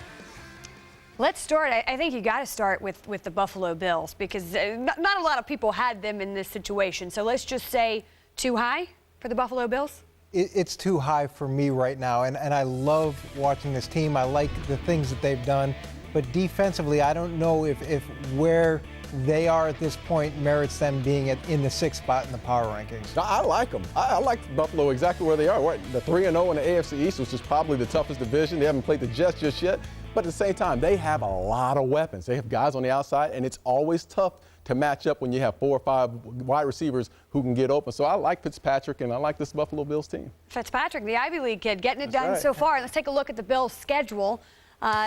Let's start. I think you got to start with the Buffalo Bills because not a lot of people had them in this situation. So let's just say too high for the Buffalo Bills? It's too high for me right now, and I love watching this team. I like the things that they've done. but defensively, I don't know if where they are at this point merits them being in the 6th spot in the power rankings. I like them. I like Buffalo exactly where they are. The 3-0 in the AFC East, which is probably the toughest division. They haven't played the Jets just yet. But at the same time, they have a lot of weapons. They have guys on the outside, and it's always tough to match up when you have 4 or 5 wide receivers who can get open. So I like Fitzpatrick, and I like this Buffalo Bills team. Fitzpatrick, the Ivy League kid, getting it done so far. Let's take a look at the Bills' schedule.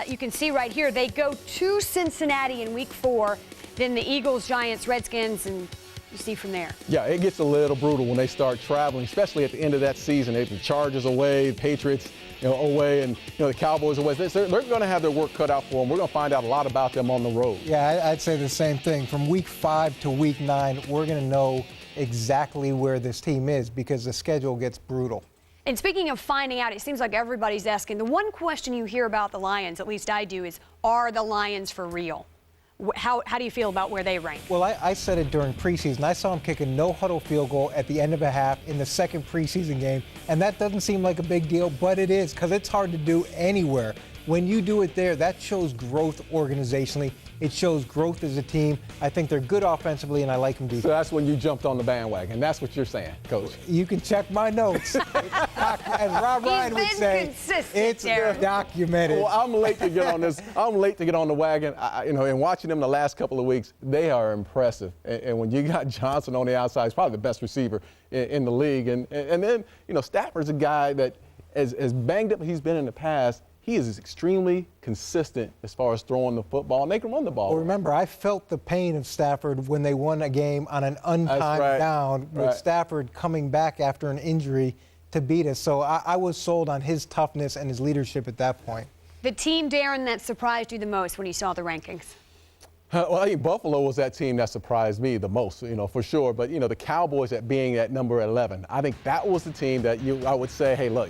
You can see right here, they go to Cincinnati in week 4, then the Eagles, Giants, Redskins, and you see from there. Yeah, it gets a little brutal when they start traveling, especially at the end of that season. They have the Chargers away, the Patriots away, and the Cowboys away. They're going to have their work cut out for them. We're going to find out a lot about them on the road. Yeah, I'd say the same thing. From week 5 to week 9, we're going to know exactly where this team is because the schedule gets brutal. And speaking of finding out, it seems like everybody's asking. The one question you hear about the Lions, at least I do, is are the Lions for real? How do you feel about where they rank? Well, I said it during preseason. I saw him kick a no-huddle field goal at the end of a half in the 2nd preseason game, and that doesn't seem like a big deal, but it is because it's hard to do anywhere. When you do it there, that shows growth organizationally. It shows growth as a team. I think they're good offensively, and I like them defensively. So that's when you jumped on the bandwagon. That's what you're saying, Coach. You can check my notes. As Rob Ryan would say, it's documented. Well, I'm late to get on this. I'm late to get on the wagon. And watching them the last couple of weeks, they are impressive. And when you got Johnson on the outside, he's probably the best receiver in the league. And then, Stafford's a guy that, as banged up as he's been in the past, he is extremely consistent as far as throwing the football, and they can run the ball. Well, remember, I felt the pain of Stafford when they won a game on an untimed down with Stafford coming back after an injury to beat us. So I was sold on his toughness and his leadership at that point. The team, Darren, that surprised you the most when you saw the rankings? Well, I think Buffalo was that team that surprised me the most, for sure. But, the Cowboys at being at number 11, I think that was the team that I would say, hey, look,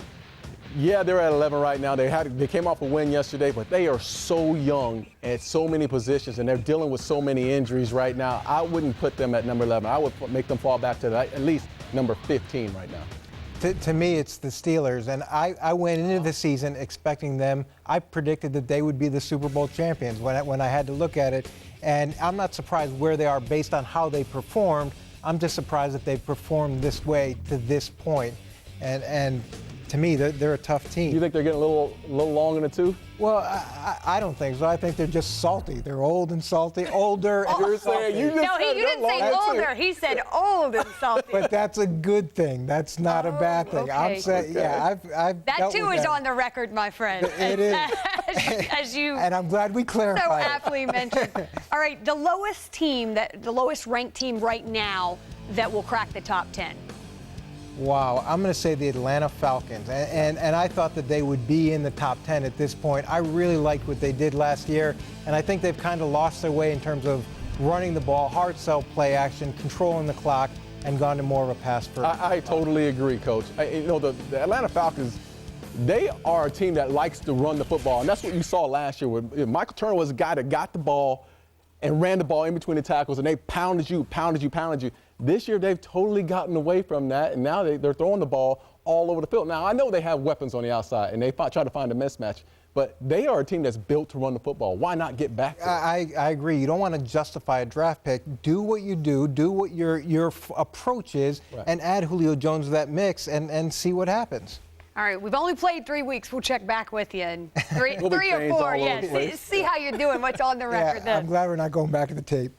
yeah, they're at 11 right now. They came off a win yesterday, but they are so young at so many positions, and they're dealing with so many injuries right now. I wouldn't put them at number 11. I would make them fall back to at least number 15 right now. To me, it's the Steelers, and I went into the season expecting them. I predicted that they would be the Super Bowl champions when I had to look at it, and I'm not surprised where they are based on how they performed. I'm just surprised that they've performed this way to this point, and to me, they're a tough team. You think they're getting a little long in the tooth? Well, I don't think so. I think they're just salty. They're old and salty, older. No, he didn't say older. He said old and salty. But that's a good thing. That's not a bad thing. Okay. I'm saying, I've that too is on the record, my friend. It is. As you and I'm glad we clarified so aptly mentioned. All right, the lowest ranked team right now that will crack the top 10. Wow, I'm going to say the Atlanta Falcons, and I thought that they would be in the top 10 at this point. I really liked what they did last year, and I think they've kind of lost their way in terms of running the ball, hard sell play action, controlling the clock, and gone to more of a pass first. I totally agree, Coach. The Atlanta Falcons, they are a team that likes to run the football, and that's what you saw last year. Michael Turner was a guy that got the ball and ran the ball in between the tackles, and they pounded you. This year, they've totally gotten away from that, and now they're throwing the ball all over the field. Now, I know they have weapons on the outside, and they try to find a mismatch, but they are a team that's built to run the football. Why not get back to it? I agree. You don't want to justify a draft pick. Do what you do what your approach is, and add Julio Jones to that mix and see what happens. All right, we've only played 3 weeks. We'll check back with you in three or 4. Yeah, see how you're doing, what's on the record then. I'm glad we're not going back to the tape.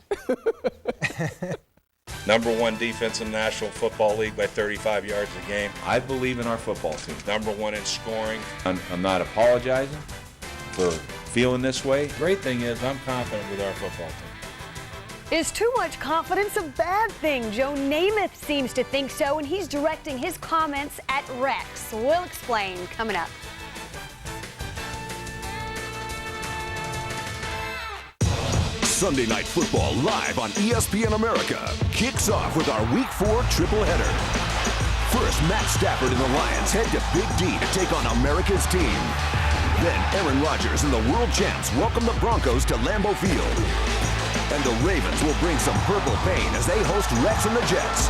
Number 1 defense in the National Football League by 35 yards a game. I believe in our football team. Number 1 in scoring. I'm not apologizing for feeling this way. Great thing is I'm confident with our football team. Is too much confidence a bad thing? Joe Namath seems to think so, and he's directing his comments at Rex. We'll explain coming up. Sunday Night Football live on ESPN America kicks off with our Week 4 triple header. First, Matt Stafford and the Lions head to Big D to take on America's team. Then Aaron Rodgers and the world champs welcome the Broncos to Lambeau Field. And the Ravens will bring some purple pain as they host Rex and the Jets.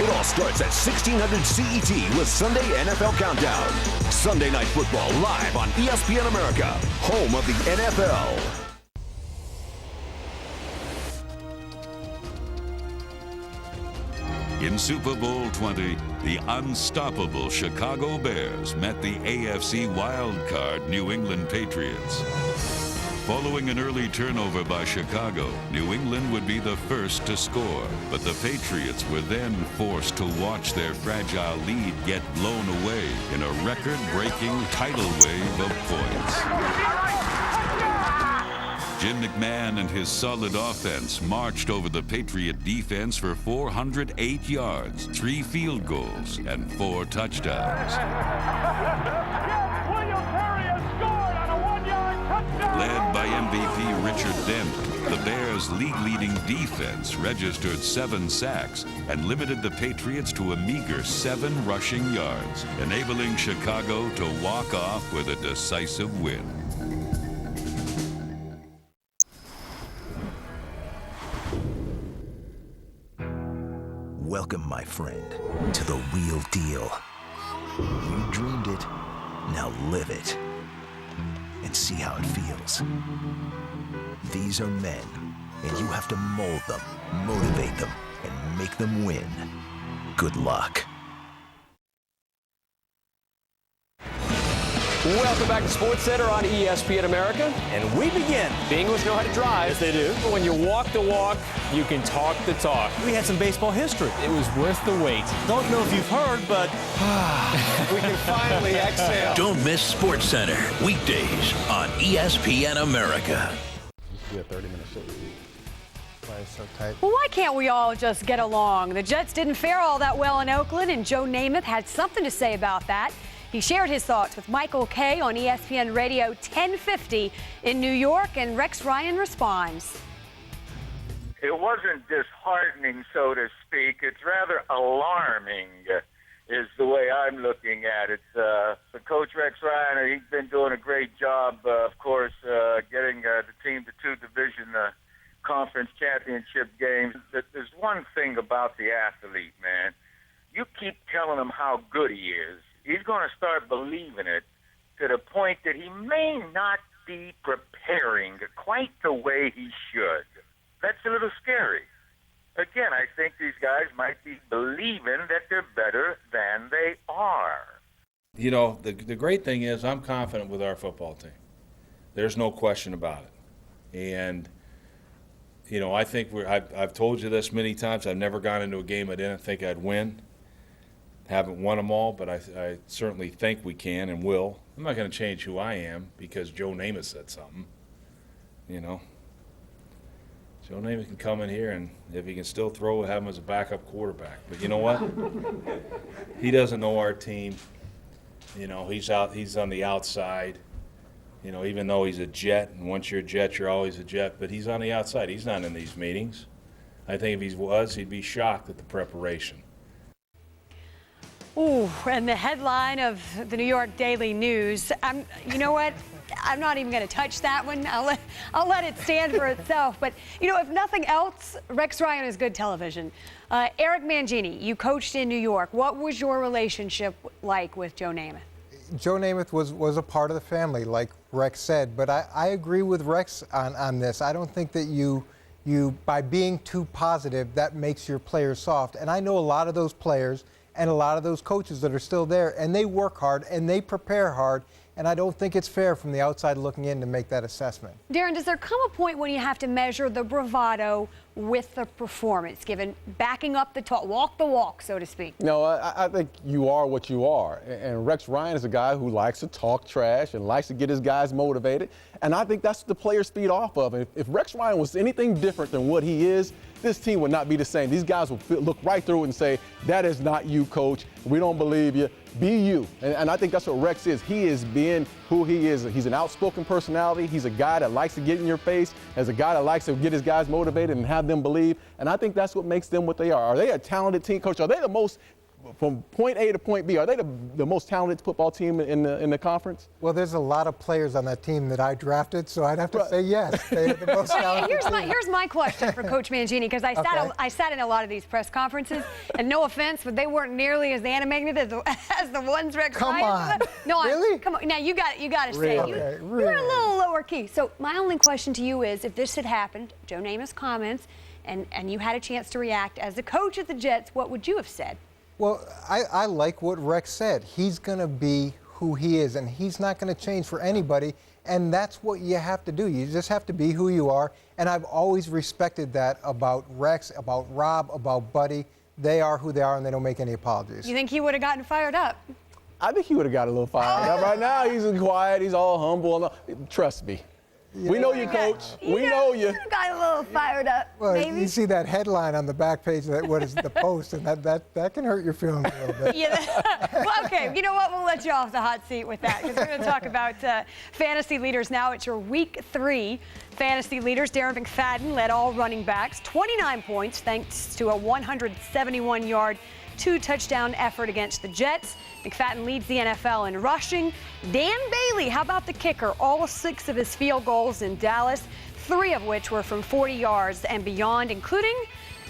It all starts at 1600 CET with Sunday NFL Countdown. Sunday Night Football live on ESPN America, home of the NFL. In Super Bowl 20, the unstoppable Chicago Bears met the AFC wildcard New England Patriots. Following an early turnover by Chicago, New England would be the first to score, but the Patriots were then forced to watch their fragile lead get blown away in a record-breaking tidal wave of points. Jim McMahon and his solid offense marched over the Patriot defense for 408 yards, 3 field goals, and 4 touchdowns. Led by MVP Richard Dent, the Bears' league-leading defense registered 7 sacks and limited the Patriots to a meager 7 rushing yards, enabling Chicago to walk off with a decisive win. Welcome, my friend, to the real deal. You dreamed it, now live it. And see how it feels. These are men, and you have to mold them, motivate them, and make them win. Good luck. Welcome back to SportsCenter on ESPN America, and we begin. The English know how to drive. Yes, they do. When you walk the walk, you can talk the talk. We had some baseball history. It was worth the wait. Don't know if you've heard, but we can finally exhale. Don't miss SportsCenter weekdays on ESPN America. We had 30 minutes short. So tight. Well, why can't we all just get along? The Jets didn't fare all that well in Oakland, and Joe Namath had something to say about that. He shared his thoughts with Michael Kay on ESPN Radio 1050 in New York, and Rex Ryan responds. It wasn't disheartening, so to speak. It's rather alarming, is the way I'm looking at it. For Coach Rex Ryan, he's been doing a great job, of course, getting the team to 2 division conference championship games. There's one thing about the athlete, man. You keep telling him how good he is. He's going to start believing it to the point that he may not be preparing quite the way he should. That's a little scary. Again, I think these guys might be believing that they're better than they are. You know, the great thing is I'm confident with our football team. There's no question about it. And, you know, I think I've told you this many times. I've never gone into a game I didn't think I'd win. Haven't won them all, but I certainly think we can and will. I'm not going to change who I am because Joe Namath said something. You know, Joe Namath can come in here, and if he can still throw, we'll have him as a backup quarterback. But you know what? He doesn't know our team. You know, he's on the outside. You know, even though he's a Jet, and once you're a Jet, you're always a Jet. But he's on the outside. He's not in these meetings. I think if he was, he'd be shocked at the preparation. Ooh, and the headline of the New York Daily News. You know what? I'm not even going to touch that one. I'll let it stand for itself. But, you know, if nothing else, Rex Ryan is good television. Eric Mangini, you coached in New York. What was your relationship like with Joe Namath? Joe Namath was a part of the family, like Rex said. But I agree with Rex on this. I don't think that you by being too positive, that makes your players soft. And I know a lot of those players and a lot of those coaches that are still there, and they work hard and they prepare hard, and I don't think it's fair from the outside looking in to make that assessment. Darren, does there come a point when you have to measure the bravado with the performance, backing up the talk, walk the walk, so to speak? No, I think you are what you are, and Rex Ryan is a guy who likes to talk trash and likes to get his guys motivated, and I think that's what the players feed off of. And if Rex Ryan was anything different than what he is, this team would not be the same. These guys will look right through it and say, that is not you, coach. We don't believe you. Be you. And I think that's what Rex is. He is being who he is. He's an outspoken personality. He's a guy that likes to get in your face, as a guy that likes to get his guys motivated and have them believe. And I think that's what makes them what they are. Are they a talented team, coach? Are they the most from point A to point B, are they the most talented football team in the conference? Well, there's a lot of players on that team that I drafted, so I'd have to say yes. They're the most talented team. Here's my question for Coach Mangini, because I sat in a lot of these press conferences, and no offense, but they weren't nearly as animated as the ones Rex Come on. No, really? Come on. Now you got to say Okay, you're a little lower key. So my only question to you is, if this had happened, Joe Namath's comments, and you had a chance to react as the coach of the Jets, what would you have said? Well, I like what Rex said. He's going to be who he is, and he's not going to change for anybody, and that's what you have to do. You just have to be who you are, and I've always respected that about Rex, about Rob, about Buddy. They are who they are, and they don't make any apologies. You think he would have gotten fired up? I think he would have got a little fired up. Right now, he's quiet. He's all humble. Trust me. We know you, Coach. We know you. Got a little fired up, well, maybe. You see that headline on the back page, what is the post, and that can hurt your feelings a little bit. Yeah. Well, okay, you know what? We'll let you off the hot seat with that, because we're going to talk about fantasy leaders now. It's your Week 3 fantasy leaders. Darren McFadden led all running backs, 29 points, thanks to a 171-yard, 2-touchdown effort against the Jets. McFadden leads the NFL in rushing. Dan Bailey, how about the kicker? All 6 of his field goals in Dallas, 3 of which were from 40 yards and beyond, including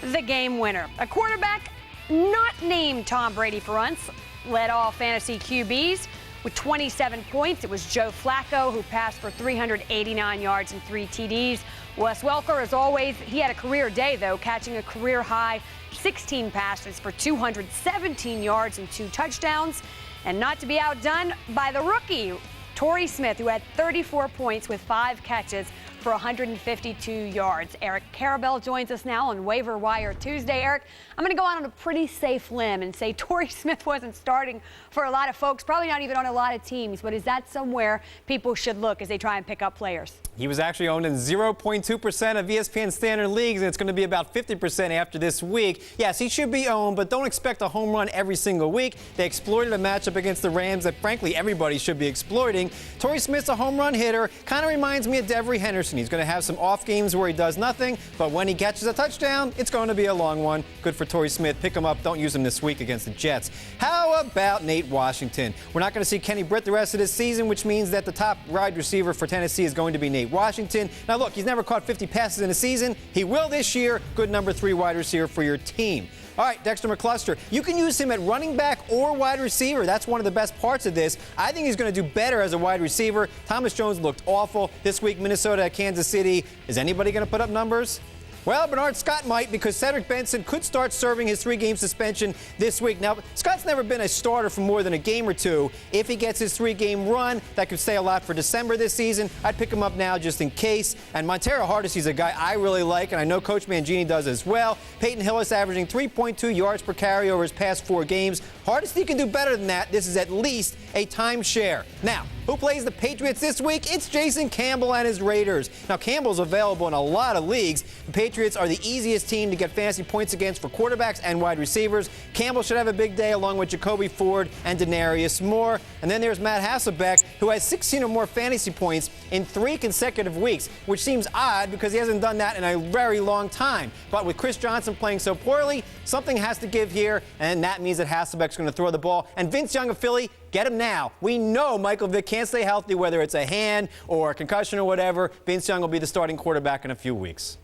the game winner. A quarterback not named Tom Brady for once led all fantasy QBs with 27 points. It was Joe Flacco, who passed for 389 yards and 3 TDs. Wes Welker, as always, he had a career day, though, catching a career-high 16 passes for 217 yards and 2 touchdowns. And not to be outdone by the rookie, Torrey Smith, who had 34 points with 5 catches for 152 yards. Eric Karabell joins us now on Waiver Wire Tuesday. Eric, I'm going to go out on a pretty safe limb and say Torrey Smith wasn't starting for a lot of folks, probably not even on a lot of teams, but is that somewhere people should look as they try and pick up players? He was actually owned in 0.2% of ESPN standard leagues, and it's going to be about 50% after this week. Yes, he should be owned, but don't expect a home run every single week. They exploited a matchup against the Rams that, frankly, everybody should be exploiting. Torrey Smith's a home run hitter. Kind of reminds me of Devery Henderson. He's going to have some off games where he does nothing, but when he catches a touchdown, it's going to be a long one. Good for Torrey Smith. Pick him up. Don't use him this week against the Jets. How about Nate Washington? We're not going to see Kenny Britt the rest of this season, which means that the top wide receiver for Tennessee is going to be Nate Washington. Now, look, he's never caught 50 passes in a season. He will this year. Good number 3 wide receiver for your team. All right, Dexter McCluster, you can use him at running back or wide receiver. That's one of the best parts of this. I think he's going to do better as a wide receiver. Thomas Jones looked awful this week. Minnesota at Kansas City. Is anybody going to put up numbers? Well, Bernard Scott might, because Cedric Benson could start serving his 3-game suspension this week. Now, Scott's never been a starter for more than a game or 2. If he gets his 3-game run, that could say a lot for December this season. I'd pick him up now just in case. And Montero Hardesty's a guy I really like, and I know Coach Mangini does as well. Peyton Hillis averaging 3.2 yards per carry over his past 4 games. Hardesty can do better than that. This is at least a timeshare. Now, who plays the Patriots this week? It's Jason Campbell and his Raiders. Now, Campbell's available in a lot of leagues. The Patriots are the easiest team to get fantasy points against for quarterbacks and wide receivers. Campbell should have a big day along with Jacoby Ford and Denarius Moore. And then there's Matt Hasselbeck, who has 16 or more fantasy points in 3 consecutive weeks, which seems odd because he hasn't done that in a very long time. But with Chris Johnson playing so poorly, something has to give here, and that means that Hasselbeck's going to throw the ball. And Vince Young of Philly, get him now. We know Michael Vick can't stay healthy, whether it's a hand or a concussion or whatever. Vince Young will be the starting quarterback in a few weeks.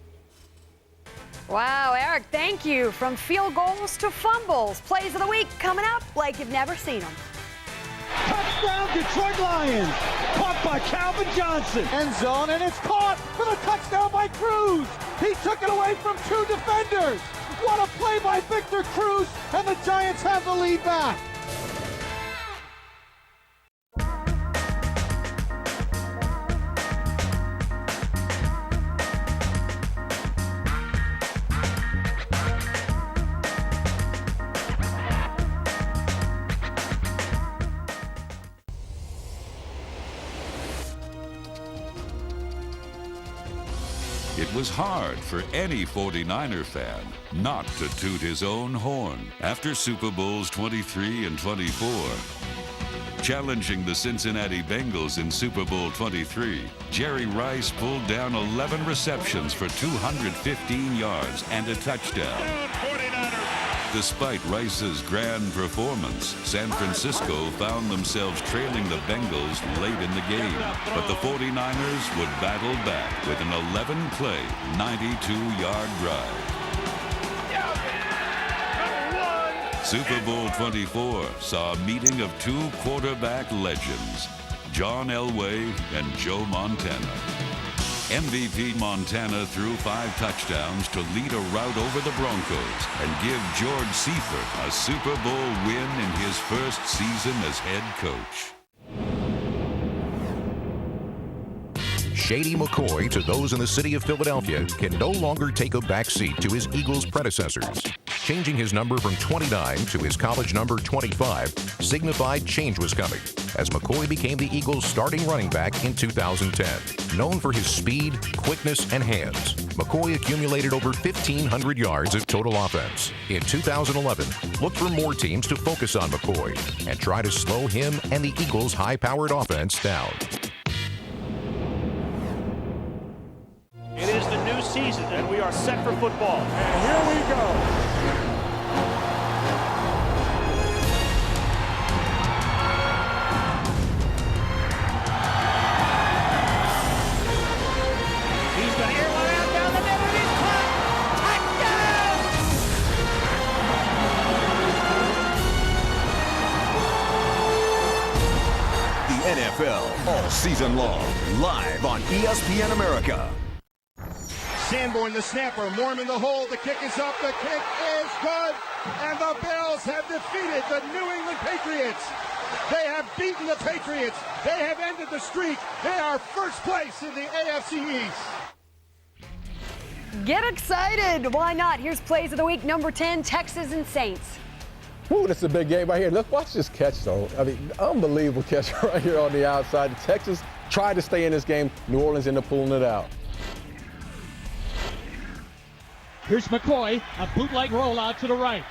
Wow, Eric, thank you. From field goals to fumbles. Plays of the week coming up like you've never seen them. Touchdown, Detroit Lions. Caught by Calvin Johnson. End zone, and it's caught for the touchdown by Cruz. He took it away from 2 defenders. What a play by Victor Cruz, and the Giants have the lead back. It was hard for any 49er fan not to toot his own horn after Super Bowls 23 and 24. Challenging the Cincinnati Bengals in Super Bowl 23, Jerry Rice pulled down 11 receptions for 215 yards and a touchdown. 49ers Despite Rice's grand performance, San Francisco found themselves trailing the Bengals late in the game. But the 49ers would battle back with an 11-play, 92-yard drive. Super Bowl 24 saw a meeting of two quarterback legends, John Elway and Joe Montana. MVP Montana threw 5 touchdowns to lead a rout over the Broncos and give George Seifert a Super Bowl win in his first season as head coach. Shady McCoy, to those in the city of Philadelphia, can no longer take a backseat to his Eagles predecessors. Changing his number from 29 to his college number 25 signified change was coming, as McCoy became the Eagles' starting running back in 2010. Known for his speed, quickness, and hands, McCoy accumulated over 1,500 yards of total offense. In 2011, look for more teams to focus on McCoy and try to slow him and the Eagles' high-powered offense down. It is the new season, and we are set for football. And here we go. He's going to air one out down the middle. He's caught. The NFL all season long, live on ESPN America. Sanborn, the snapper, Mormon, the hold, the kick is up, the kick is good, and the Bills have defeated the New England Patriots. They have beaten the Patriots. They have ended the streak. They are first place in the AFC East. Get excited. Why not? Here's plays of the week, number 10, Texas and Saints. Woo, this is a big game right here. Look, watch this catch, though. I mean, unbelievable catch right here on the outside. Texas tried to stay in this game. New Orleans ended up pulling it out. Here's McCoy, a bootleg rollout to the right.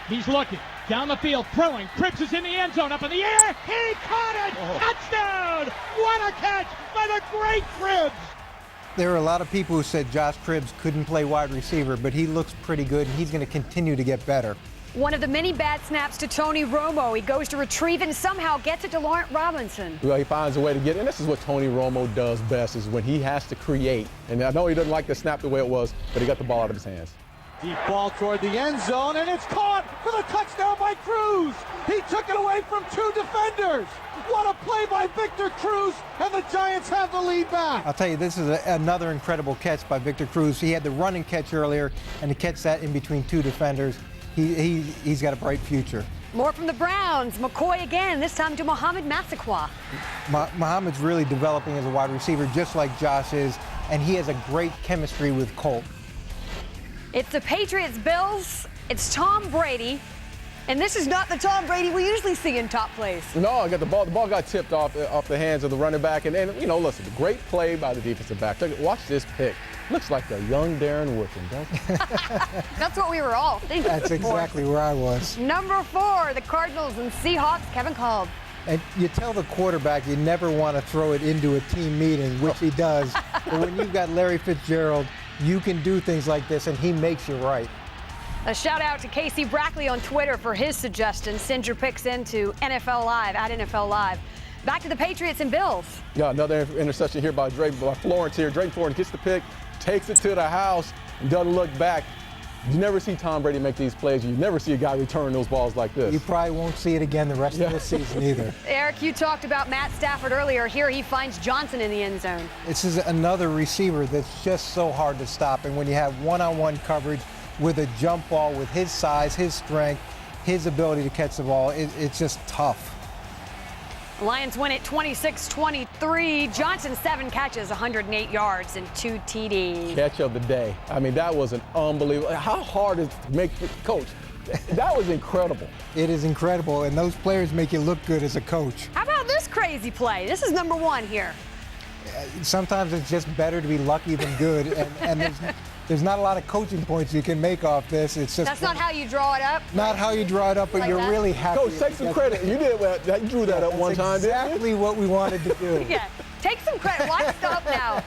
He's looking down the field, throwing. Cribbs is in the end zone, up in the air. He caught it. Touchdown! What a catch by the great Cribbs. There are a lot of people who said Josh Cribbs couldn't play wide receiver, but he looks pretty good, and he's going to continue to get better. One of the many bad snaps to Tony Romo. He goes to retrieve it and somehow gets it to Laurent Robinson. Well, he finds a way to get it, and this is what Tony Romo does best, is when he has to create. And I know he doesn't like the snap the way it was, but he got the ball out of his hands. Deep ball toward the end zone, and it's caught for the touchdown by Cruz. He took it away from 2 defenders. What a play by Victor Cruz, and the Giants have the lead back. I'll tell you, this is another incredible catch by Victor Cruz. He had the running catch earlier, and to catch that in between 2 defenders, he's got a bright future. More from the Browns. McCoy again, this time to Mohamed Massaquoi. Mohamed's really developing as a wide receiver, just like Josh is, and he has a great chemistry with Colt. It's the Patriots-Bills. It's Tom Brady. And this is not the Tom Brady we usually see in top plays. No, I got the ball. The ball got tipped off the hands of the running back. And you know, listen, great play by the defensive back. Watch this pick. Looks like a young Darren Woodson, doesn't it? That's what we were all thinking. That's exactly where I was. Number 4, the Cardinals and Seahawks, Kevin Kolb. And you tell the quarterback you never want to throw it into a team meeting, which he does. But when you've got Larry Fitzgerald, you can do things like this, and he makes you right. A shout out to Casey Brackley on Twitter for his suggestion. Send your picks into NFL Live, at NFL Live. Back to the Patriots and Bills. Yeah, another interception here by Florence here. Drake Florence gets the pick, takes it to the house, and doesn't look back. You never see Tom Brady make these plays. You never see a guy return those balls like this. You probably won't see it again the rest of the season either. Eric, you talked about Matt Stafford earlier. Here he finds Johnson in the end zone. This is another receiver that's just so hard to stop. And when you have one-on-one coverage with a jump ball, with his size, his strength, his ability to catch the ball, it's just tough. Lions win it 26-23. Johnson, 7 catches, 108 yards, and 2 TDs. Catch of the day. I mean, that was an unbelievable. How hard is it to make the coach? That was incredible. It is incredible, and those players make you look good as a coach. How about this crazy play? This is number 1 here. Sometimes it's just better to be lucky than good, and there's not a lot of coaching points you can make off this. It's just that's not how you draw it up. Not how you draw it up, but like you're really happy. Coach, take some credit. You did well. You drew that up one time, didn't you? Exactly what we wanted to do. Yeah, take some credit. Why stop now?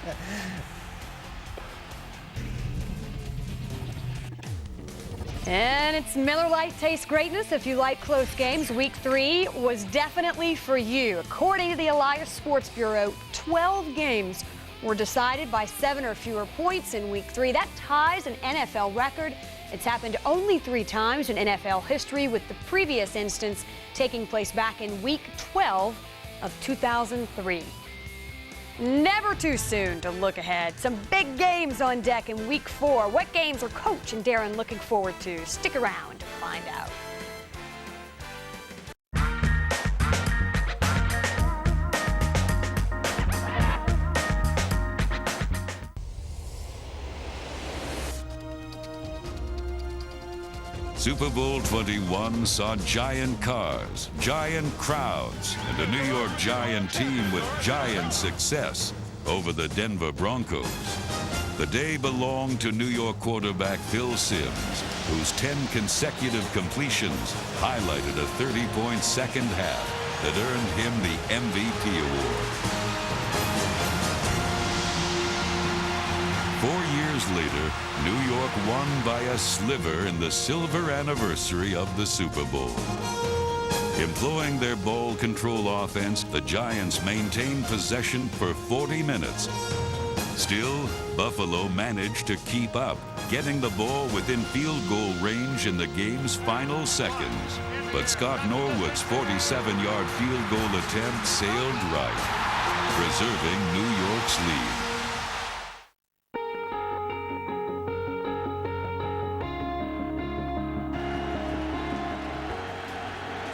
And it's Miller Lite tastes greatness. If you like close games, Week 3 was definitely for you. According to the Elias Sports Bureau, 12 games were decided by 7 or fewer points in Week 3. That ties an NFL record. It's happened only 3 times in NFL history, with the previous instance taking place back in Week 12 of 2003. Never too soon to look ahead. Some big games on deck in Week 4. What games are Coach and Darren looking forward to? Stick around to find out. Super Bowl 21 saw giant cars, giant crowds, and a New York Giant team with giant success over the Denver Broncos. The day belonged to New York quarterback Phil Simms, whose 10 consecutive completions highlighted a 30-point second half that earned him the MVP award. 4 years later, New York won by a sliver in the silver anniversary of the Super Bowl. Employing their ball control offense, the Giants maintained possession for 40 minutes. Still, Buffalo managed to keep up, getting the ball within field goal range in the game's final seconds. But Scott Norwood's 47-yard field goal attempt sailed right, preserving New York's lead.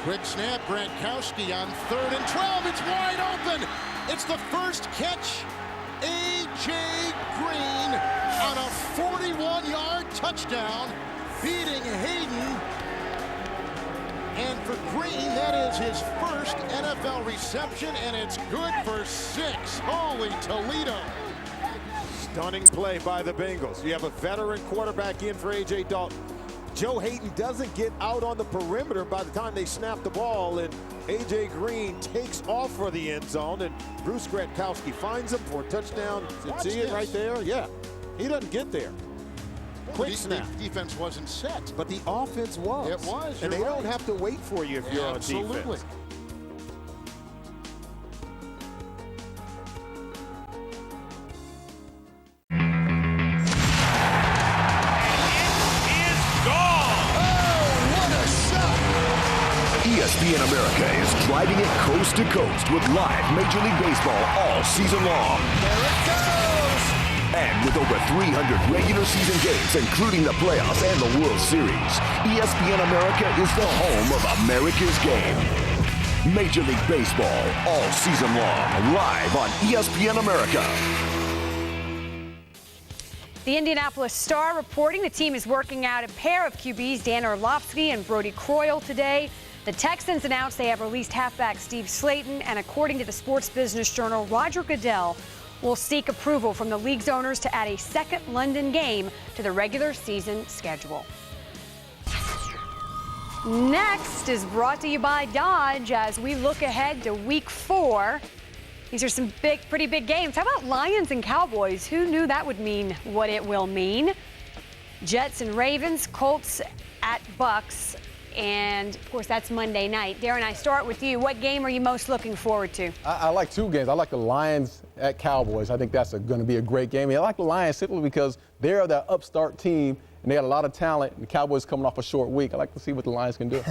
Quick snap, Gronkowski on 3rd and 12. It's wide open. It's the first catch. A.J. Green on a 41-yard touchdown, beating Hayden. And for Green, that is his first NFL reception, and it's good for 6. Holy Toledo. Stunning play by the Bengals. You have a veteran quarterback in for A.J. Dalton. Joe Hayden doesn't get out on the perimeter by the time they snap the ball, and A.J. Green takes off for the end zone, and Bruce Gronkowski finds him for a touchdown. See it right there? Yeah. He doesn't get there. Quick snap. The defense wasn't set. But the offense was. It was. And they don't have to wait for you if you're on defense. Absolutely. ESPN America is driving it coast to coast with live Major League Baseball all season long. There it goes! And with over 300 regular season games, including the playoffs and the World Series, ESPN America is the home of America's game. Major League Baseball all season long, live on ESPN America. The Indianapolis Star reporting the team is working out a pair of QBs, Dan Orlovsky and Brody Croyle, today. The Texans announced they have released halfback Steve Slayton, and according to the Sports Business Journal, Roger Goodell will seek approval from the league's owners to add a second London game to the regular season schedule. Next is brought to you by Dodge as we look ahead to Week 4. These are some pretty big games. How about Lions and Cowboys? Who knew that would mean what it will mean? Jets and Ravens, Colts at Bucks. And, of course, that's Monday night. Darren, I start with you. What game are you most looking forward to? I like 2 games. I like the Lions at Cowboys. I think that's going to be a great game. I like the Lions simply because they're that upstart team, and they got a lot of talent. And the Cowboys coming off a short week. I like to see what the Lions can do.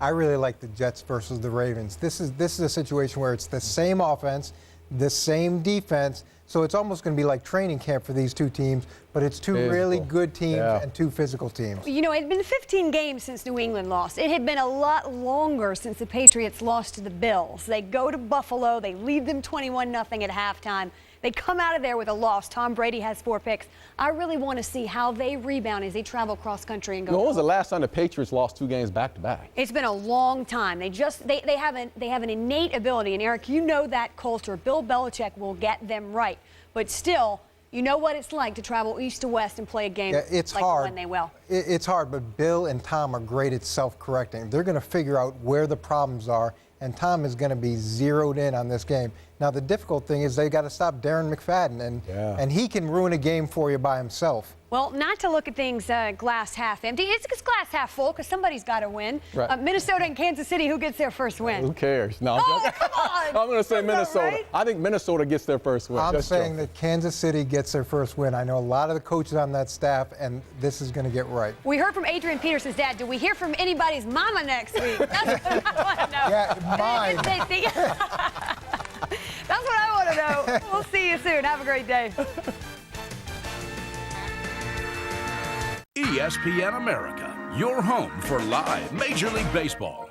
I really like the Jets versus the Ravens. This is a situation where it's the same offense, the same defense. So it's almost going to be like training camp for these 2 teams, but it's 2 really good teams and 2 physical teams. You know, it had been 15 games since New England lost. It had been a lot longer since the Patriots lost to the Bills. They go to Buffalo. They lead them 21-0 at halftime. They come out of there with a loss. Tom Brady has 4 picks. I really want to see how they rebound as they travel cross country and go. When was the last time the Patriots lost 2 games back to back? It's been a long time. They have an innate ability, and Eric, you know that culture. Bill Belichick will get them right, but still, you know what it's like to travel east to west and play a game it's like hard. the one they will. It's hard, but Bill and Tom are great at self-correcting. They're going to figure out where the problems are, and Tom is going to be zeroed in on this game. Now, the difficult thing is they got to stop Darren McFadden, and he can ruin a game for you by himself. Well, not to look at things glass half empty. It's glass half full because somebody's got to win. Right. Minnesota and Kansas City, who gets their first win? Who cares? No, oh, come on. I'm going to say Minnesota. Right? I think Minnesota gets their first win. I'm saying that Kansas City gets their first win. I know a lot of the coaches on that staff, and this is going to get right. We heard from Adrian Peterson's dad. Do we hear from anybody's mama next week? That's what I want to know. Yeah, mine. That's what I want to know. We'll see you soon. Have a great day. ESPN America, your home for live Major League Baseball.